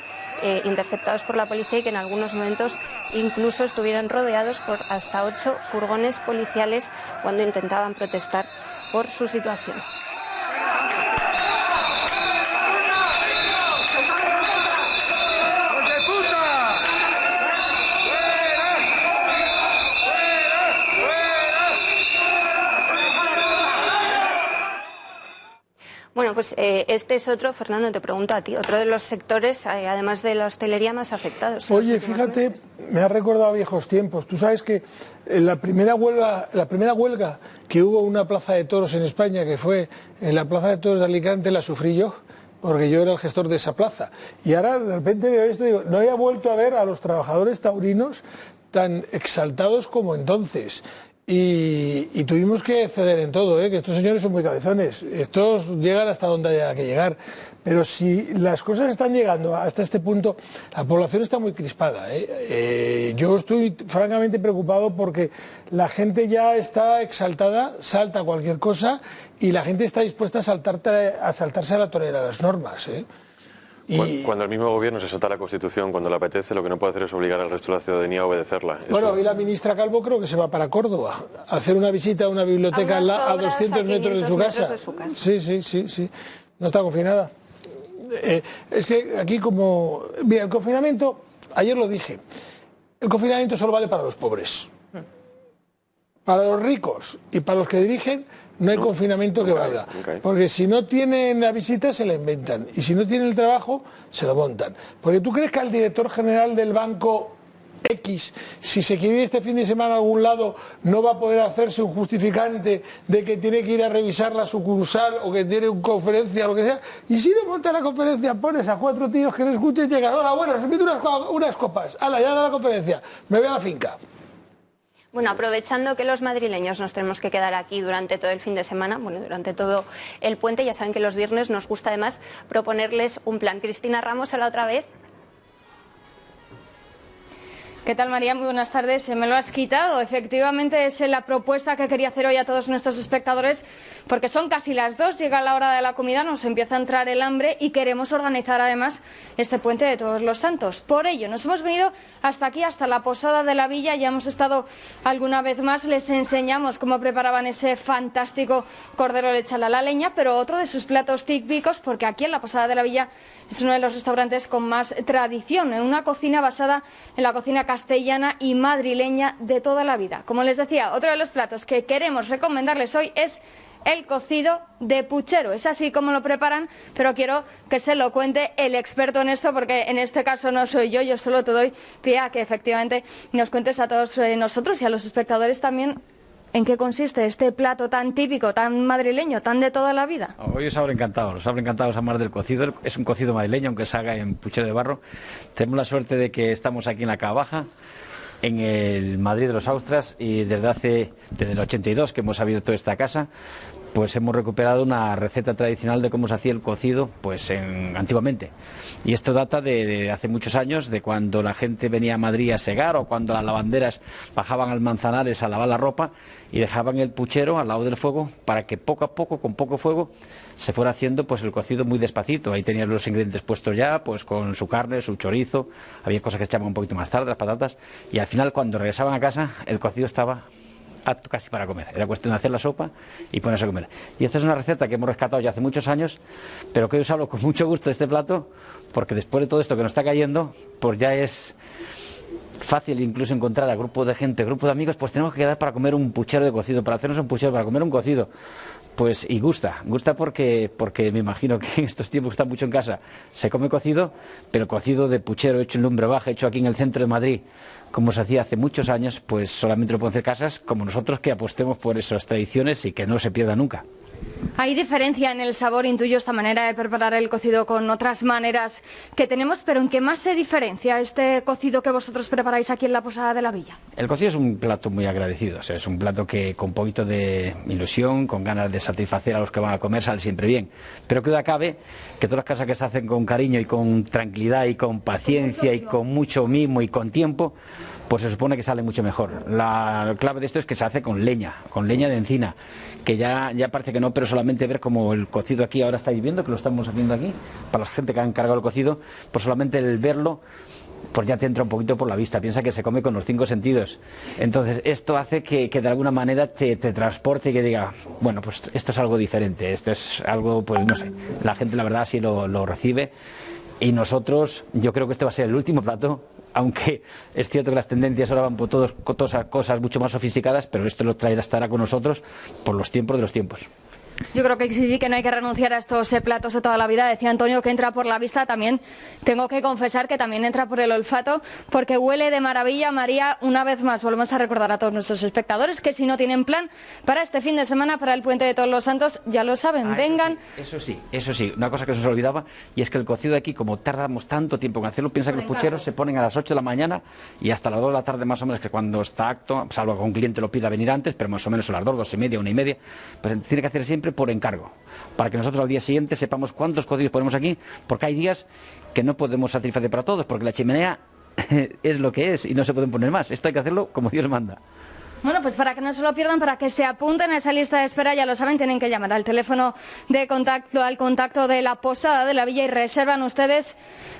interceptados por la policía y que en algunos momentos incluso estuvieron rodeados por hasta 8 furgones policiales cuando intentaban protestar por su situación. Bueno, pues este es otro, Fernando, te pregunto a ti, otro de los sectores, además de la hostelería, más afectados. Oye, fíjate, me ha recordado viejos tiempos. Tú sabes que la primera huelga que hubo en una plaza de toros en España, que fue en la plaza de toros de Alicante, la sufrí yo, porque yo era el gestor de esa plaza. Y ahora de repente veo esto y digo, no había vuelto a ver a los trabajadores taurinos tan exaltados como entonces. Y tuvimos que ceder en todo, que estos señores son muy cabezones, estos llegan hasta donde haya que llegar, pero si las cosas están llegando hasta este punto, la población está muy crispada. Yo estoy francamente preocupado porque la gente ya está exaltada, salta cualquier cosa y la gente está dispuesta a saltarse a la torera las normas. Cuando el mismo gobierno se salta la Constitución, cuando le apetece, lo que no puede hacer es obligar al resto de la ciudadanía a obedecerla. Bueno, hoy la ministra Calvo creo que se va para Córdoba a hacer una visita a una biblioteca a 200 metros de su casa. Sí. No está confinada. Es que aquí como... Mira, el confinamiento, ayer lo dije, el confinamiento solo vale para los pobres. Para los ricos y para los que dirigen no hay confinamiento que valga. Porque si no tienen la visita se la inventan y si no tienen el trabajo se lo montan. Porque tú crees que al director general del banco X, si se quiere ir este fin de semana a algún lado, no va a poder hacerse un justificante de que tiene que ir a revisar la sucursal o que tiene una conferencia o lo que sea, y si no monta la conferencia pones a 4 tíos que no escuchen y llegan, hola, bueno, os invito unas copas, ala, ya da la conferencia, me voy a la finca. Bueno, aprovechando que los madrileños nos tenemos que quedar aquí durante todo el fin de semana, bueno, durante todo el puente, ya saben que los viernes nos gusta además proponerles un plan. Cristina Ramos, a la otra vez. ¿Qué tal, María? Muy buenas tardes. Se me lo has quitado. Efectivamente es la propuesta que quería hacer hoy a todos nuestros espectadores, porque son casi las 2, llega la hora de la comida, nos empieza a entrar el hambre y queremos organizar además este puente de Todos los Santos. Por ello nos hemos venido hasta aquí, hasta la posada de la villa. Ya hemos estado alguna vez más, les enseñamos cómo preparaban ese fantástico cordero lechal a la leña, pero otro de sus platos típicos, porque aquí en la posada de la villa es uno de los restaurantes con más tradición, en una cocina basada en la cocina castellana y madrileña de toda la vida. Como les decía, otro de los platos que queremos recomendarles hoy es el cocido de puchero. Es así como lo preparan, pero quiero que se lo cuente el experto en esto, porque en este caso no soy yo solo te doy pie a que efectivamente nos cuentes a todos nosotros y a los espectadores también en qué consiste este plato tan típico, tan madrileño, tan de toda la vida. Hoy os habrá encantado hablar del cocido. Es un cocido madrileño, aunque se haga en puchero de barro. Tenemos la suerte de que estamos aquí en la Cava Baja, en el Madrid de los Austras, y desde el 82 que hemos abierto esta casa, pues hemos recuperado una receta tradicional de cómo se hacía el cocido antiguamente. Y esto data de hace muchos años, de cuando la gente venía a Madrid a segar o cuando las lavanderas bajaban al Manzanares a lavar la ropa y dejaban el puchero al lado del fuego para que poco a poco, con poco fuego, se fuera haciendo pues el cocido muy despacito. Ahí tenían los ingredientes puestos ya, pues con su carne, su chorizo, había cosas que se echaban un poquito más tarde, las patatas, y al final cuando regresaban a casa el cocido estaba apto casi para comer. Era cuestión de hacer la sopa y ponerse a comer. Y esta es una receta que hemos rescatado ya hace muchos años, pero que hoy os hablo con mucho gusto de este plato, porque después de todo esto que nos está cayendo, pues ya es fácil incluso encontrar a grupo de gente, grupo de amigos, pues tenemos que quedar para comer un puchero de cocido, para hacernos un puchero, para comer un cocido. Pues y gusta porque me imagino que en estos tiempos que están mucho en casa se come cocido, pero cocido de puchero hecho en lumbre baja, hecho aquí en el centro de Madrid, como se hacía hace muchos años, pues solamente lo pueden hacer casas como nosotros, que apostemos por esas tradiciones y que no se pierda nunca. Hay diferencia en el sabor, intuyo, esta manera de preparar el cocido con otras maneras que tenemos, pero ¿en qué más se diferencia este cocido que vosotros preparáis aquí en la Posada de la Villa? El cocido es un plato muy agradecido, o sea, es un plato que con poquito de ilusión, con ganas de satisfacer a los que van a comer, sale siempre bien. Pero que duda cabe que todas las cosas que se hacen con cariño y con tranquilidad y con paciencia y con mucho mimo y con tiempo, pues se supone que sale mucho mejor. La clave de esto es que se hace con leña de encina, que ya parece que no, pero solamente ver como el cocido aquí, ahora estáis viendo que lo estamos haciendo aquí, para la gente que ha encargado el cocido, pues solamente el verlo, pues ya te entra un poquito por la vista, piensa que se come con los 5 sentidos. Entonces esto hace que de alguna manera te transporte y que diga, bueno, pues esto es algo diferente, esto es algo, pues no sé, la gente la verdad así lo recibe, y nosotros, yo creo que este va a ser el último plato, aunque es cierto que las tendencias ahora van por todas cosas mucho más sofisticadas, pero esto lo traerá, estará con nosotros por los tiempos de los tiempos. Yo creo que sí, que no hay que renunciar a estos platos de toda la vida. Decía Antonio que entra por la vista, también tengo que confesar que también entra por el olfato, porque huele de maravilla. María, una vez más, volvemos a recordar a todos nuestros espectadores que si no tienen plan para este fin de semana, para el Puente de Todos los Santos, ya lo saben, vengan. Eso sí, una cosa que se nos olvidaba, y es que el cocido de aquí, como tardamos tanto tiempo en hacerlo, piensa que los pucheros se ponen a las 8 de la mañana y hasta las 2 de la tarde más o menos, que cuando está acto, salvo que un cliente lo pida venir antes, pero más o menos a las 2, 2:30, 1:30, pues tiene que hacer siempre por encargo, para que nosotros al día siguiente sepamos cuántos cocidos ponemos aquí, porque hay días que no podemos satisfacer para todos, porque la chimenea es lo que es y no se pueden poner más. Esto hay que hacerlo como Dios manda. Bueno, pues para que no se lo pierdan, para que se apunten a esa lista de espera, ya lo saben, tienen que llamar al teléfono de contacto, al contacto de la Posada de la Villa, y reservan ustedes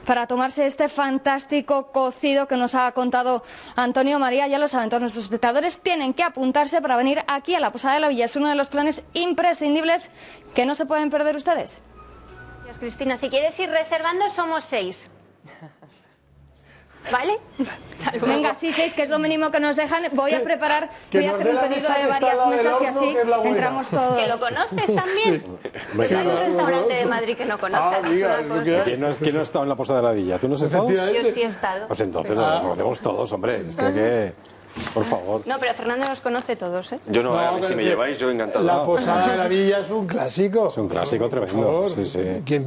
para tomarse este fantástico cocido que nos ha contado Antonio. María, ya lo saben, todos nuestros espectadores tienen que apuntarse para venir aquí a la Posada de la Villa. Es uno de los planes imprescindibles que no se pueden perder ustedes. Gracias, Cristina. Si quieres ir reservando, somos 6. ¿Vale? Venga, sí, 6, que es lo mínimo que nos dejan. Voy a preparar, voy a hacer un pedido de varias mesas y así entramos todos. ¿Que lo conoces también? Sí. Hay un restaurante de Madrid que no conozcas. ¿Quién no ha estado en la Posada de la Villa? ¿Tú no has estado? Yo sí he estado. Pues entonces lo conocemos todos, hombre. Es que por favor. No, pero Fernando los conoce todos, ¿eh? Yo no, a mí si me lleváis, yo encantado. La Posada de la Villa es un clásico. Es un clásico tremendo. Sí, sí.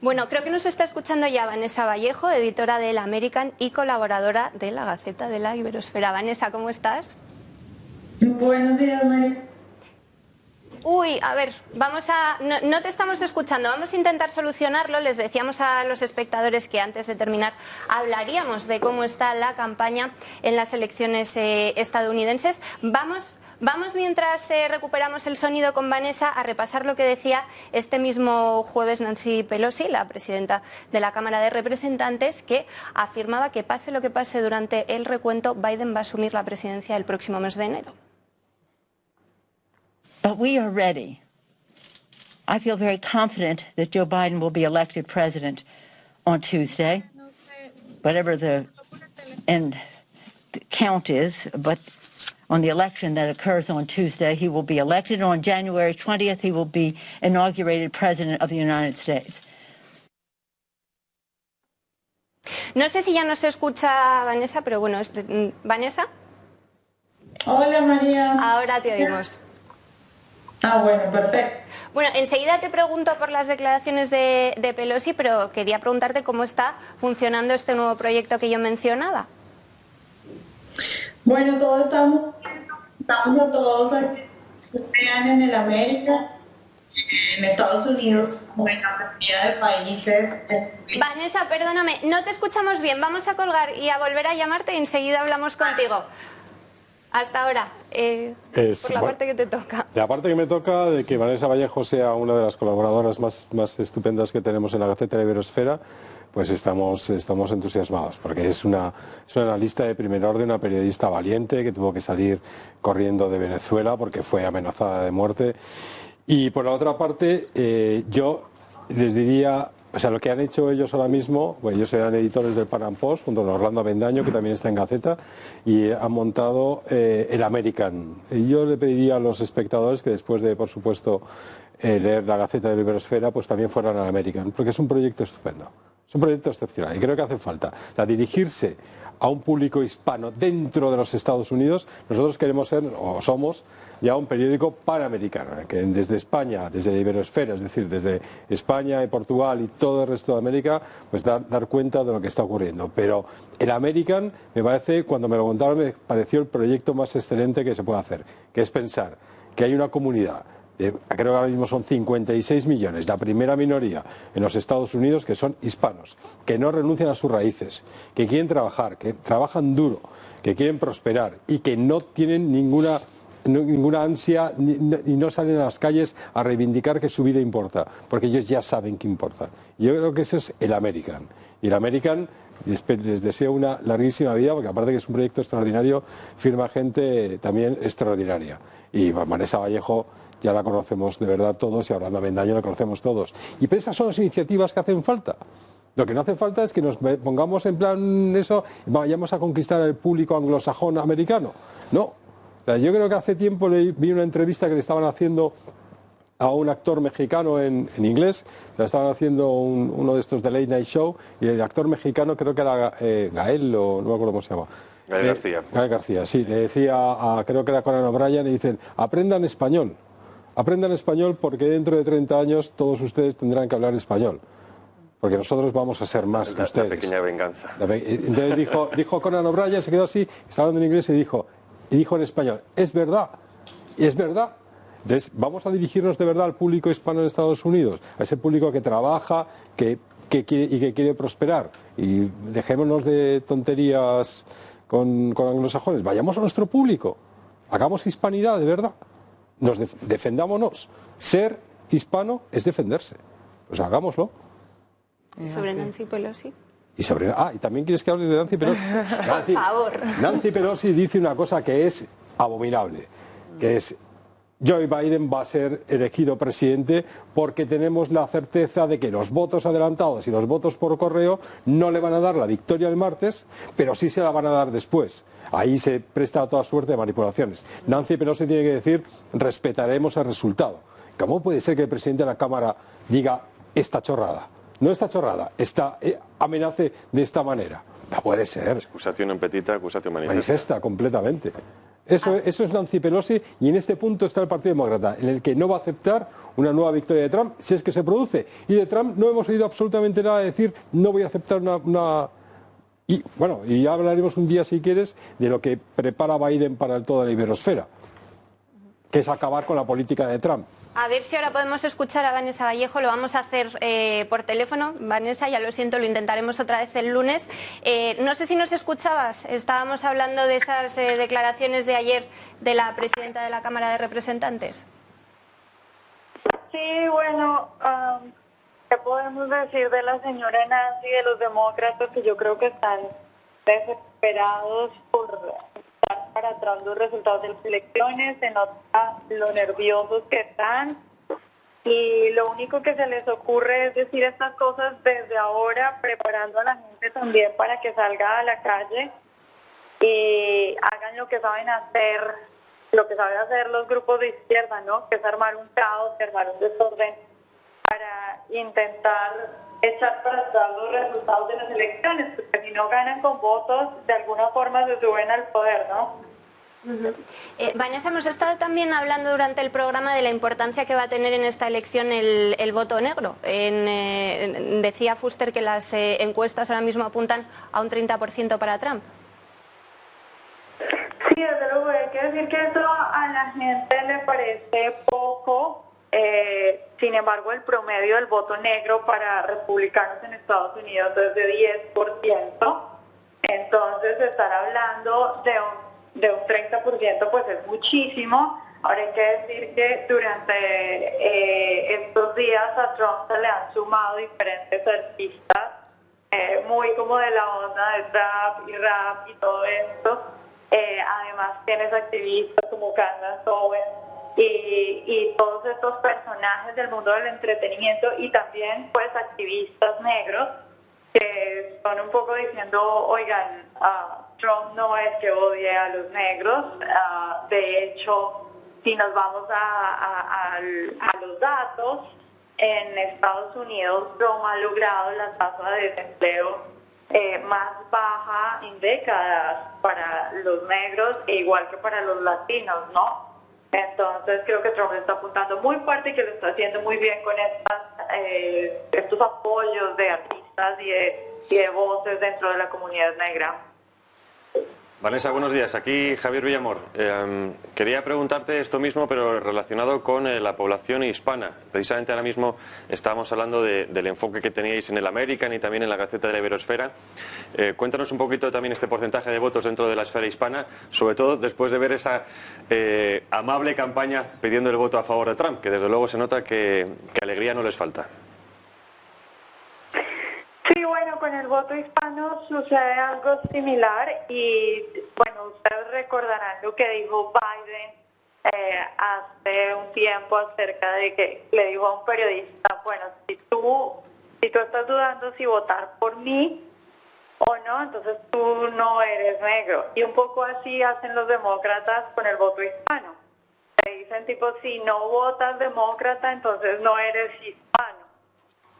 Bueno, creo que nos está escuchando ya Vanessa Vallejo, editora del American y colaboradora de la Gaceta de la Iberosfera. Vanessa, ¿cómo estás? Buenos días, María. Uy, a ver, no te estamos escuchando, vamos a intentar solucionarlo. Les decíamos a los espectadores que antes de terminar hablaríamos de cómo está la campaña en las elecciones estadounidenses. Vamos mientras recuperamos el sonido con Vanessa a repasar lo que decía este mismo jueves Nancy Pelosi, la presidenta de la Cámara de Representantes, que afirmaba que pase lo que pase durante el recuento, Biden va a asumir la presidencia el próximo mes de enero. But we are ready. I feel very confident that Joe Biden will be elected president on Tuesday, whatever the end count is, but on the election that occurs on Tuesday, he will be elected. On January 20th, he will be inaugurated president of the United States. No sé si ya nos escucha Vanessa, pero bueno, ¿Vanessa? Hola, María. Ahora te oímos. Bueno, perfecto. Bueno, enseguida te pregunto por las declaraciones de Pelosi, pero quería preguntarte cómo está funcionando este nuevo proyecto que yo mencionaba. Bueno, todos estamos a todos aquí, vean en el América, en Estados Unidos, o en la mayoría de países. Vanessa, perdóname, no te escuchamos bien. Vamos a colgar y a volver a llamarte y enseguida hablamos contigo. Hasta ahora, por la parte que te toca. La parte que me toca de que Vanessa Vallejo sea una de las colaboradoras más estupendas que tenemos en la Gaceta de la Iberosfera, pues estamos entusiasmados, porque es una analista de primer orden, una periodista valiente que tuvo que salir corriendo de Venezuela porque fue amenazada de muerte. Y por la otra parte, yo les diría, o sea, lo que han hecho ellos ahora mismo, pues ellos eran editores del Pan Am Post, junto a Orlando Avendaño, que también está en Gaceta, y han montado el American. Y yo le pediría a los espectadores que después de, por supuesto, leer la Gaceta de la Iberosfera, pues también fueran al American, porque es un proyecto estupendo. Es un proyecto excepcional y creo que hace falta. O sea, dirigirse a un público hispano dentro de los Estados Unidos, nosotros queremos ser, o somos, ya un periódico panamericano, que desde España, desde la Iberosfera, es decir, desde España y Portugal y todo el resto de América, pues dar cuenta de lo que está ocurriendo. Pero el American, me parece, cuando me lo contaron, me pareció el proyecto más excelente que se puede hacer, que es pensar que hay una comunidad, creo que ahora mismo son 56 millones, la primera minoría en los Estados Unidos, que son hispanos, que no renuncian a sus raíces, que quieren trabajar, que trabajan duro, que quieren prosperar y que no tienen ninguna ansia y no salen a las calles a reivindicar que su vida importa, porque ellos ya saben que importa. Yo creo que eso es el American. Y el American les deseo una larguísima vida, porque aparte que es un proyecto extraordinario, firma gente también extraordinaria. Y Vanessa Vallejo ya la conocemos de verdad todos, y Orlando Avendaño la conocemos todos. Y esas son las iniciativas que hacen falta. Lo que no hace falta es que nos pongamos en plan eso y vayamos a conquistar al público anglosajón americano. No. O sea, yo creo que hace tiempo vi una entrevista que le estaban haciendo a un actor mexicano en inglés, le estaban haciendo uno de estos de Late Night Show, y el actor mexicano creo que era Gael, o no me acuerdo cómo se llama. Gael García. Gael García, sí, le decía, creo que era Conan O'Brien, y dicen, aprendan español porque dentro de 30 años todos ustedes tendrán que hablar español. Porque nosotros vamos a ser más que ustedes. La pequeña venganza. Entonces dijo Conan O'Brien, se quedó así, estaba hablando en inglés y dijo en español, es verdad. Entonces vamos a dirigirnos de verdad al público hispano en Estados Unidos, a ese público que trabaja, que quiere prosperar. Y dejémonos de tonterías con anglosajones, vayamos a nuestro público, hagamos hispanidad de verdad, defendámonos. Ser hispano es defenderse, pues hagámoslo. Sobre Nancy Pelosi. Y también quieres que hable de Nancy Pelosi. Por favor. Nancy Pelosi dice una cosa que es abominable, que es: Joe Biden va a ser elegido presidente porque tenemos la certeza de que los votos adelantados y los votos por correo no le van a dar la victoria el martes, pero sí se la van a dar después. Ahí se presta a toda suerte de manipulaciones. Nancy Pelosi tiene que decir, respetaremos el resultado. ¿Cómo puede ser que el presidente de la Cámara diga esta chorrada? No esta chorrada, esta amenace de esta manera. No puede ser. Excusatio non petita, excusatio manifesta. Manifesta completamente. Eso es Nancy Pelosi, y en este punto está el Partido Demócrata, en el que no va a aceptar una nueva victoria de Trump si es que se produce. Y de Trump no hemos oído absolutamente nada decir, no voy a aceptar una... Y bueno, y ya hablaremos un día, si quieres, de lo que prepara Biden para toda la iberosfera, que es acabar con la política de Trump. A ver si ahora podemos escuchar a Vanessa Vallejo, lo vamos a hacer por teléfono. Vanessa, ya lo siento, lo intentaremos otra vez el lunes. No sé si nos escuchabas, estábamos hablando de esas declaraciones de ayer de la presidenta de la Cámara de Representantes. Sí, bueno, ¿qué podemos decir de la señora Nancy y de los demócratas, que yo creo que están desesperados por para atrás los resultados de las elecciones? Se nota lo nerviosos que están, y lo único que se les ocurre es decir estas cosas desde ahora, preparando a la gente también para que salga a la calle y hagan lo que saben hacer, lo que saben hacer los grupos de izquierda, ¿no? Que es armar un caos, armar un desorden para intentar echar para atrás los resultados de las elecciones, porque si no ganan con votos, de alguna forma se suben al poder, ¿no? Vanessa, hemos estado también hablando durante el programa de la importancia que va a tener en esta elección el voto negro. Decía Fuster que las encuestas ahora mismo apuntan a un 30% para Trump. Sí, desde luego, hay que decir que eso a la gente le parece poco. Sin embargo, el promedio del voto negro para republicanos en Estados Unidos es de 10%. Entonces, estar hablando de un 30% pues es muchísimo. Ahora hay que decir que durante estos días a Trump se le han sumado diferentes artistas, muy como de la onda de trap y rap y todo esto. Además tienes activistas como Candace Owens y todos estos personajes del mundo del entretenimiento, y también pues activistas negros que están un poco diciendo, oigan, Trump no es que odie a los negros, de hecho, si nos vamos a los datos, en Estados Unidos Trump ha logrado la tasa de desempleo más baja en décadas para los negros, e igual que para los latinos, ¿no? Entonces creo que Trump está apuntando muy fuerte y que lo está haciendo muy bien con estos apoyos de artistas y de voces dentro de la comunidad negra. Vanessa, buenos días. Aquí Javier Villamor. Quería preguntarte esto mismo, pero relacionado con la población hispana. Precisamente ahora mismo estábamos hablando del enfoque que teníais en el American y también en la Gaceta de la Iberosfera. Cuéntanos un poquito también este porcentaje de votos dentro de la esfera hispana, sobre todo después de ver esa amable campaña pidiendo el voto a favor de Trump, que desde luego se nota que alegría no les falta. Sí, bueno, con el voto hispano sucede algo similar, y bueno, ustedes recordarán lo que dijo Biden hace un tiempo acerca de que le dijo a un periodista, bueno, si tú estás dudando si votar por mí o no, entonces tú no eres negro. Y un poco así hacen los demócratas con el voto hispano. Le dicen tipo, si no votas demócrata, entonces no eres hispano.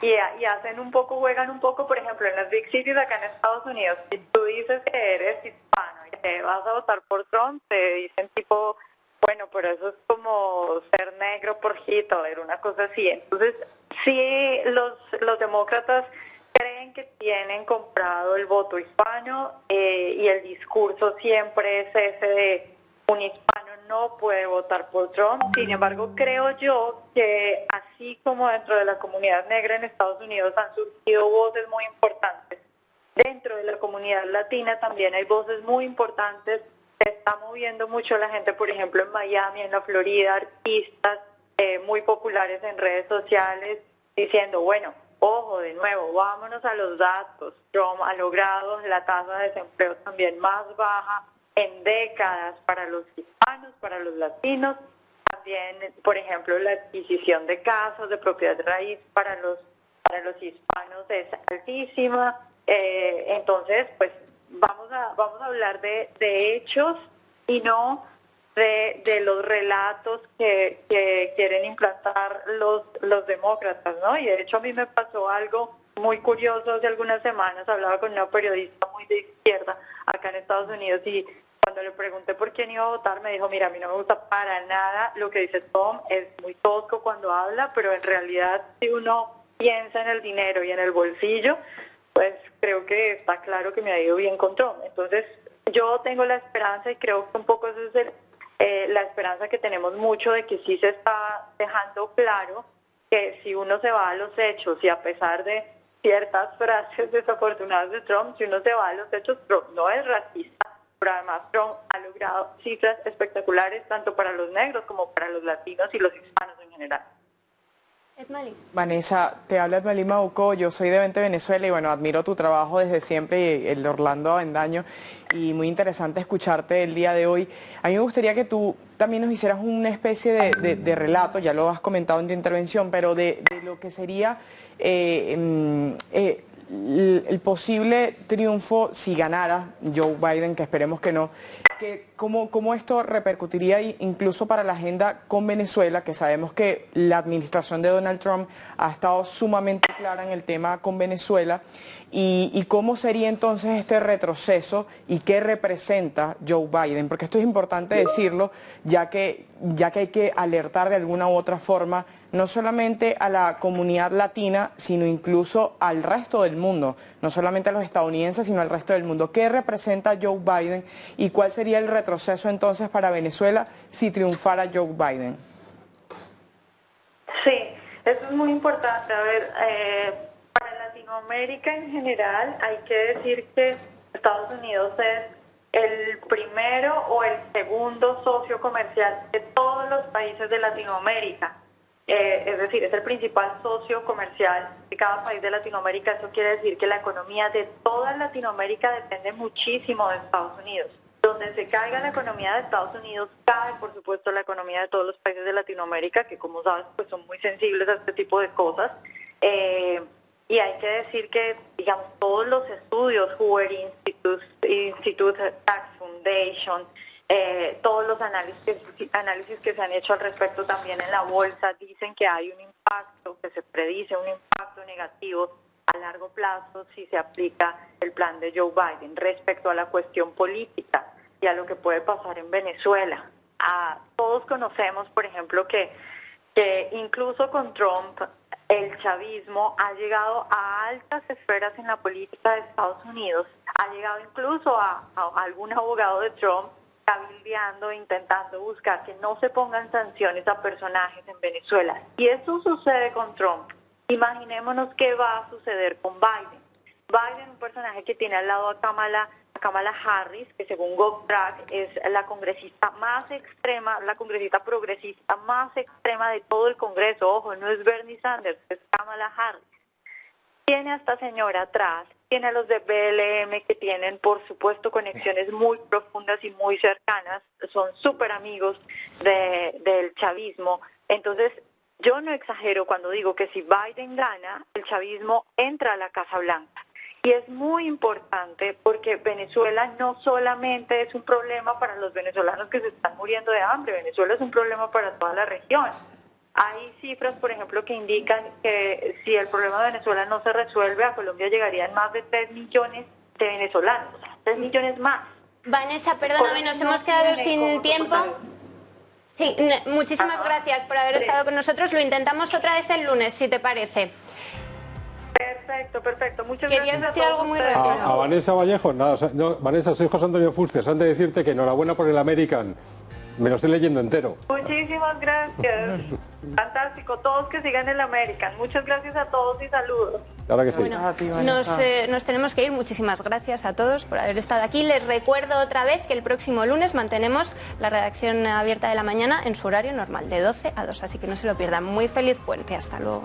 Y hacen un poco, juegan un poco, por ejemplo, en las big cities acá en Estados Unidos, si tú dices que eres hispano y te vas a votar por Trump, te dicen tipo, bueno, pero eso es como ser negro por Hitler, una cosa así. Entonces, sí, los demócratas creen que tienen comprado el voto hispano y el discurso siempre es ese de un hispano no puede votar por Trump. Sin embargo, creo yo que así como dentro de la comunidad negra en Estados Unidos han surgido voces muy importantes, dentro de la comunidad latina también hay voces muy importantes. Se está moviendo mucho la gente, por ejemplo, en Miami, en la Florida, artistas muy populares en redes sociales, diciendo, bueno, ojo, de nuevo, vámonos a los datos. Trump ha logrado la tasa de desempleo también más baja en décadas para los hispanos, para los latinos. También, por ejemplo, la adquisición de casas de propiedad raíz para los hispanos es altísima. Entonces, pues vamos a hablar de hechos y no de los relatos que quieren implantar los demócratas, ¿no? Y de hecho a mí me pasó algo muy curioso hace algunas semanas. Hablaba con una periodista muy de izquierda acá en Estados Unidos y cuando le pregunté por quién iba a votar me dijo, mira, a mí no me gusta para nada lo que dice Tom, es muy tosco cuando habla, pero en realidad si uno piensa en el dinero y en el bolsillo, pues creo que está claro que me ha ido bien con Trump. Entonces yo tengo la esperanza y creo que un poco eso es la esperanza que tenemos mucho de que sí se está dejando claro que si uno se va a los hechos y a pesar de ciertas frases desafortunadas de Trump, si uno se va a los hechos, Trump no es racista, pero además Trump ha logrado cifras espectaculares tanto para los negros como para los latinos y los hispanos en general. Vanessa, te habla Edmali Mauco, yo soy de 20 Venezuela y bueno, admiro tu trabajo desde siempre y el de Orlando Avendaño y muy interesante escucharte el día de hoy. A mí me gustaría que tú también nos hicieras una especie de relato, ya lo has comentado en tu intervención, pero de lo que sería el posible triunfo si ganara Joe Biden, que esperemos que no, cómo esto repercutiría incluso para la agenda con Venezuela, que sabemos que la administración de Donald Trump ha estado sumamente clara en el tema con Venezuela, y cómo sería entonces este retroceso y qué representa Joe Biden, porque esto es importante decirlo, ya que hay que alertar de alguna u otra forma no solamente a la comunidad latina, sino incluso al resto del mundo, no solamente a los estadounidenses, sino al resto del mundo. ¿Qué representa Joe Biden y cuál sería el retroceso entonces para Venezuela si triunfara Joe Biden? Sí, eso es muy importante. A ver, para Latinoamérica en general hay que decir que Estados Unidos es el primero o el segundo socio comercial de todos los países de Latinoamérica. Es decir, es el principal socio comercial de cada país de Latinoamérica. Eso quiere decir que la economía de toda Latinoamérica depende muchísimo de Estados Unidos. Donde se caiga la economía de Estados Unidos, cae por supuesto la economía de todos los países de Latinoamérica, que como sabes pues son muy sensibles a este tipo de cosas. Y hay que decir que, digamos, todos los estudios, Hoover Institute, Tax Foundation, todos los análisis que se han hecho al respecto también en la bolsa dicen que hay un impacto, que se predice un impacto negativo a largo plazo si se aplica el plan de Joe Biden respecto a la cuestión política y a lo que puede pasar en Venezuela. Todos conocemos, por ejemplo, que incluso con Trump el chavismo ha llegado a altas esferas en la política de Estados Unidos, ha llegado incluso a algún abogado de Trump cabildeando, intentando buscar que no se pongan sanciones a personajes en Venezuela. Si eso sucede con Trump, imaginémonos qué va a suceder con Biden. Biden, un personaje que tiene al lado a Kamala Harris, que según GovTrack es la congresista más extrema, la congresista progresista más extrema de todo el Congreso. Ojo, no es Bernie Sanders, es Kamala Harris. Tiene a esta señora atrás, tiene a los de BLM que tienen, por supuesto, conexiones muy profundas y muy cercanas, son súper amigos del chavismo. Entonces, yo no exagero cuando digo que si Biden gana, el chavismo entra a la Casa Blanca. Y es muy importante porque Venezuela no solamente es un problema para los venezolanos que se están muriendo de hambre, Venezuela es un problema para toda la región. Hay cifras, por ejemplo, que indican que si el problema de Venezuela no se resuelve, a Colombia llegarían más de 3 millones de venezolanos, 3 millones más. Vanessa, perdóname, nos hemos quedado sin tiempo. Sí, muchísimas gracias por haber estado con nosotros. Lo intentamos otra vez el lunes, si te parece. Perfecto. Muchas ¿Querías gracias decir algo muy rápido? A Vanessa Vallejo, nada, Vanessa, soy José Antonio Fustes. Antes de decirte que enhorabuena por el American. Me lo estoy leyendo entero. Muchísimas gracias. Fantástico. Todos que sigan el American. Muchas gracias a todos y saludos. Claro que sí. Bueno, nos tenemos que ir. Muchísimas gracias a todos por haber estado aquí. Les recuerdo otra vez que el próximo lunes mantenemos la redacción abierta de la mañana en su horario normal, de 12 a 2. Así que no se lo pierdan. Muy feliz puente. Hasta luego.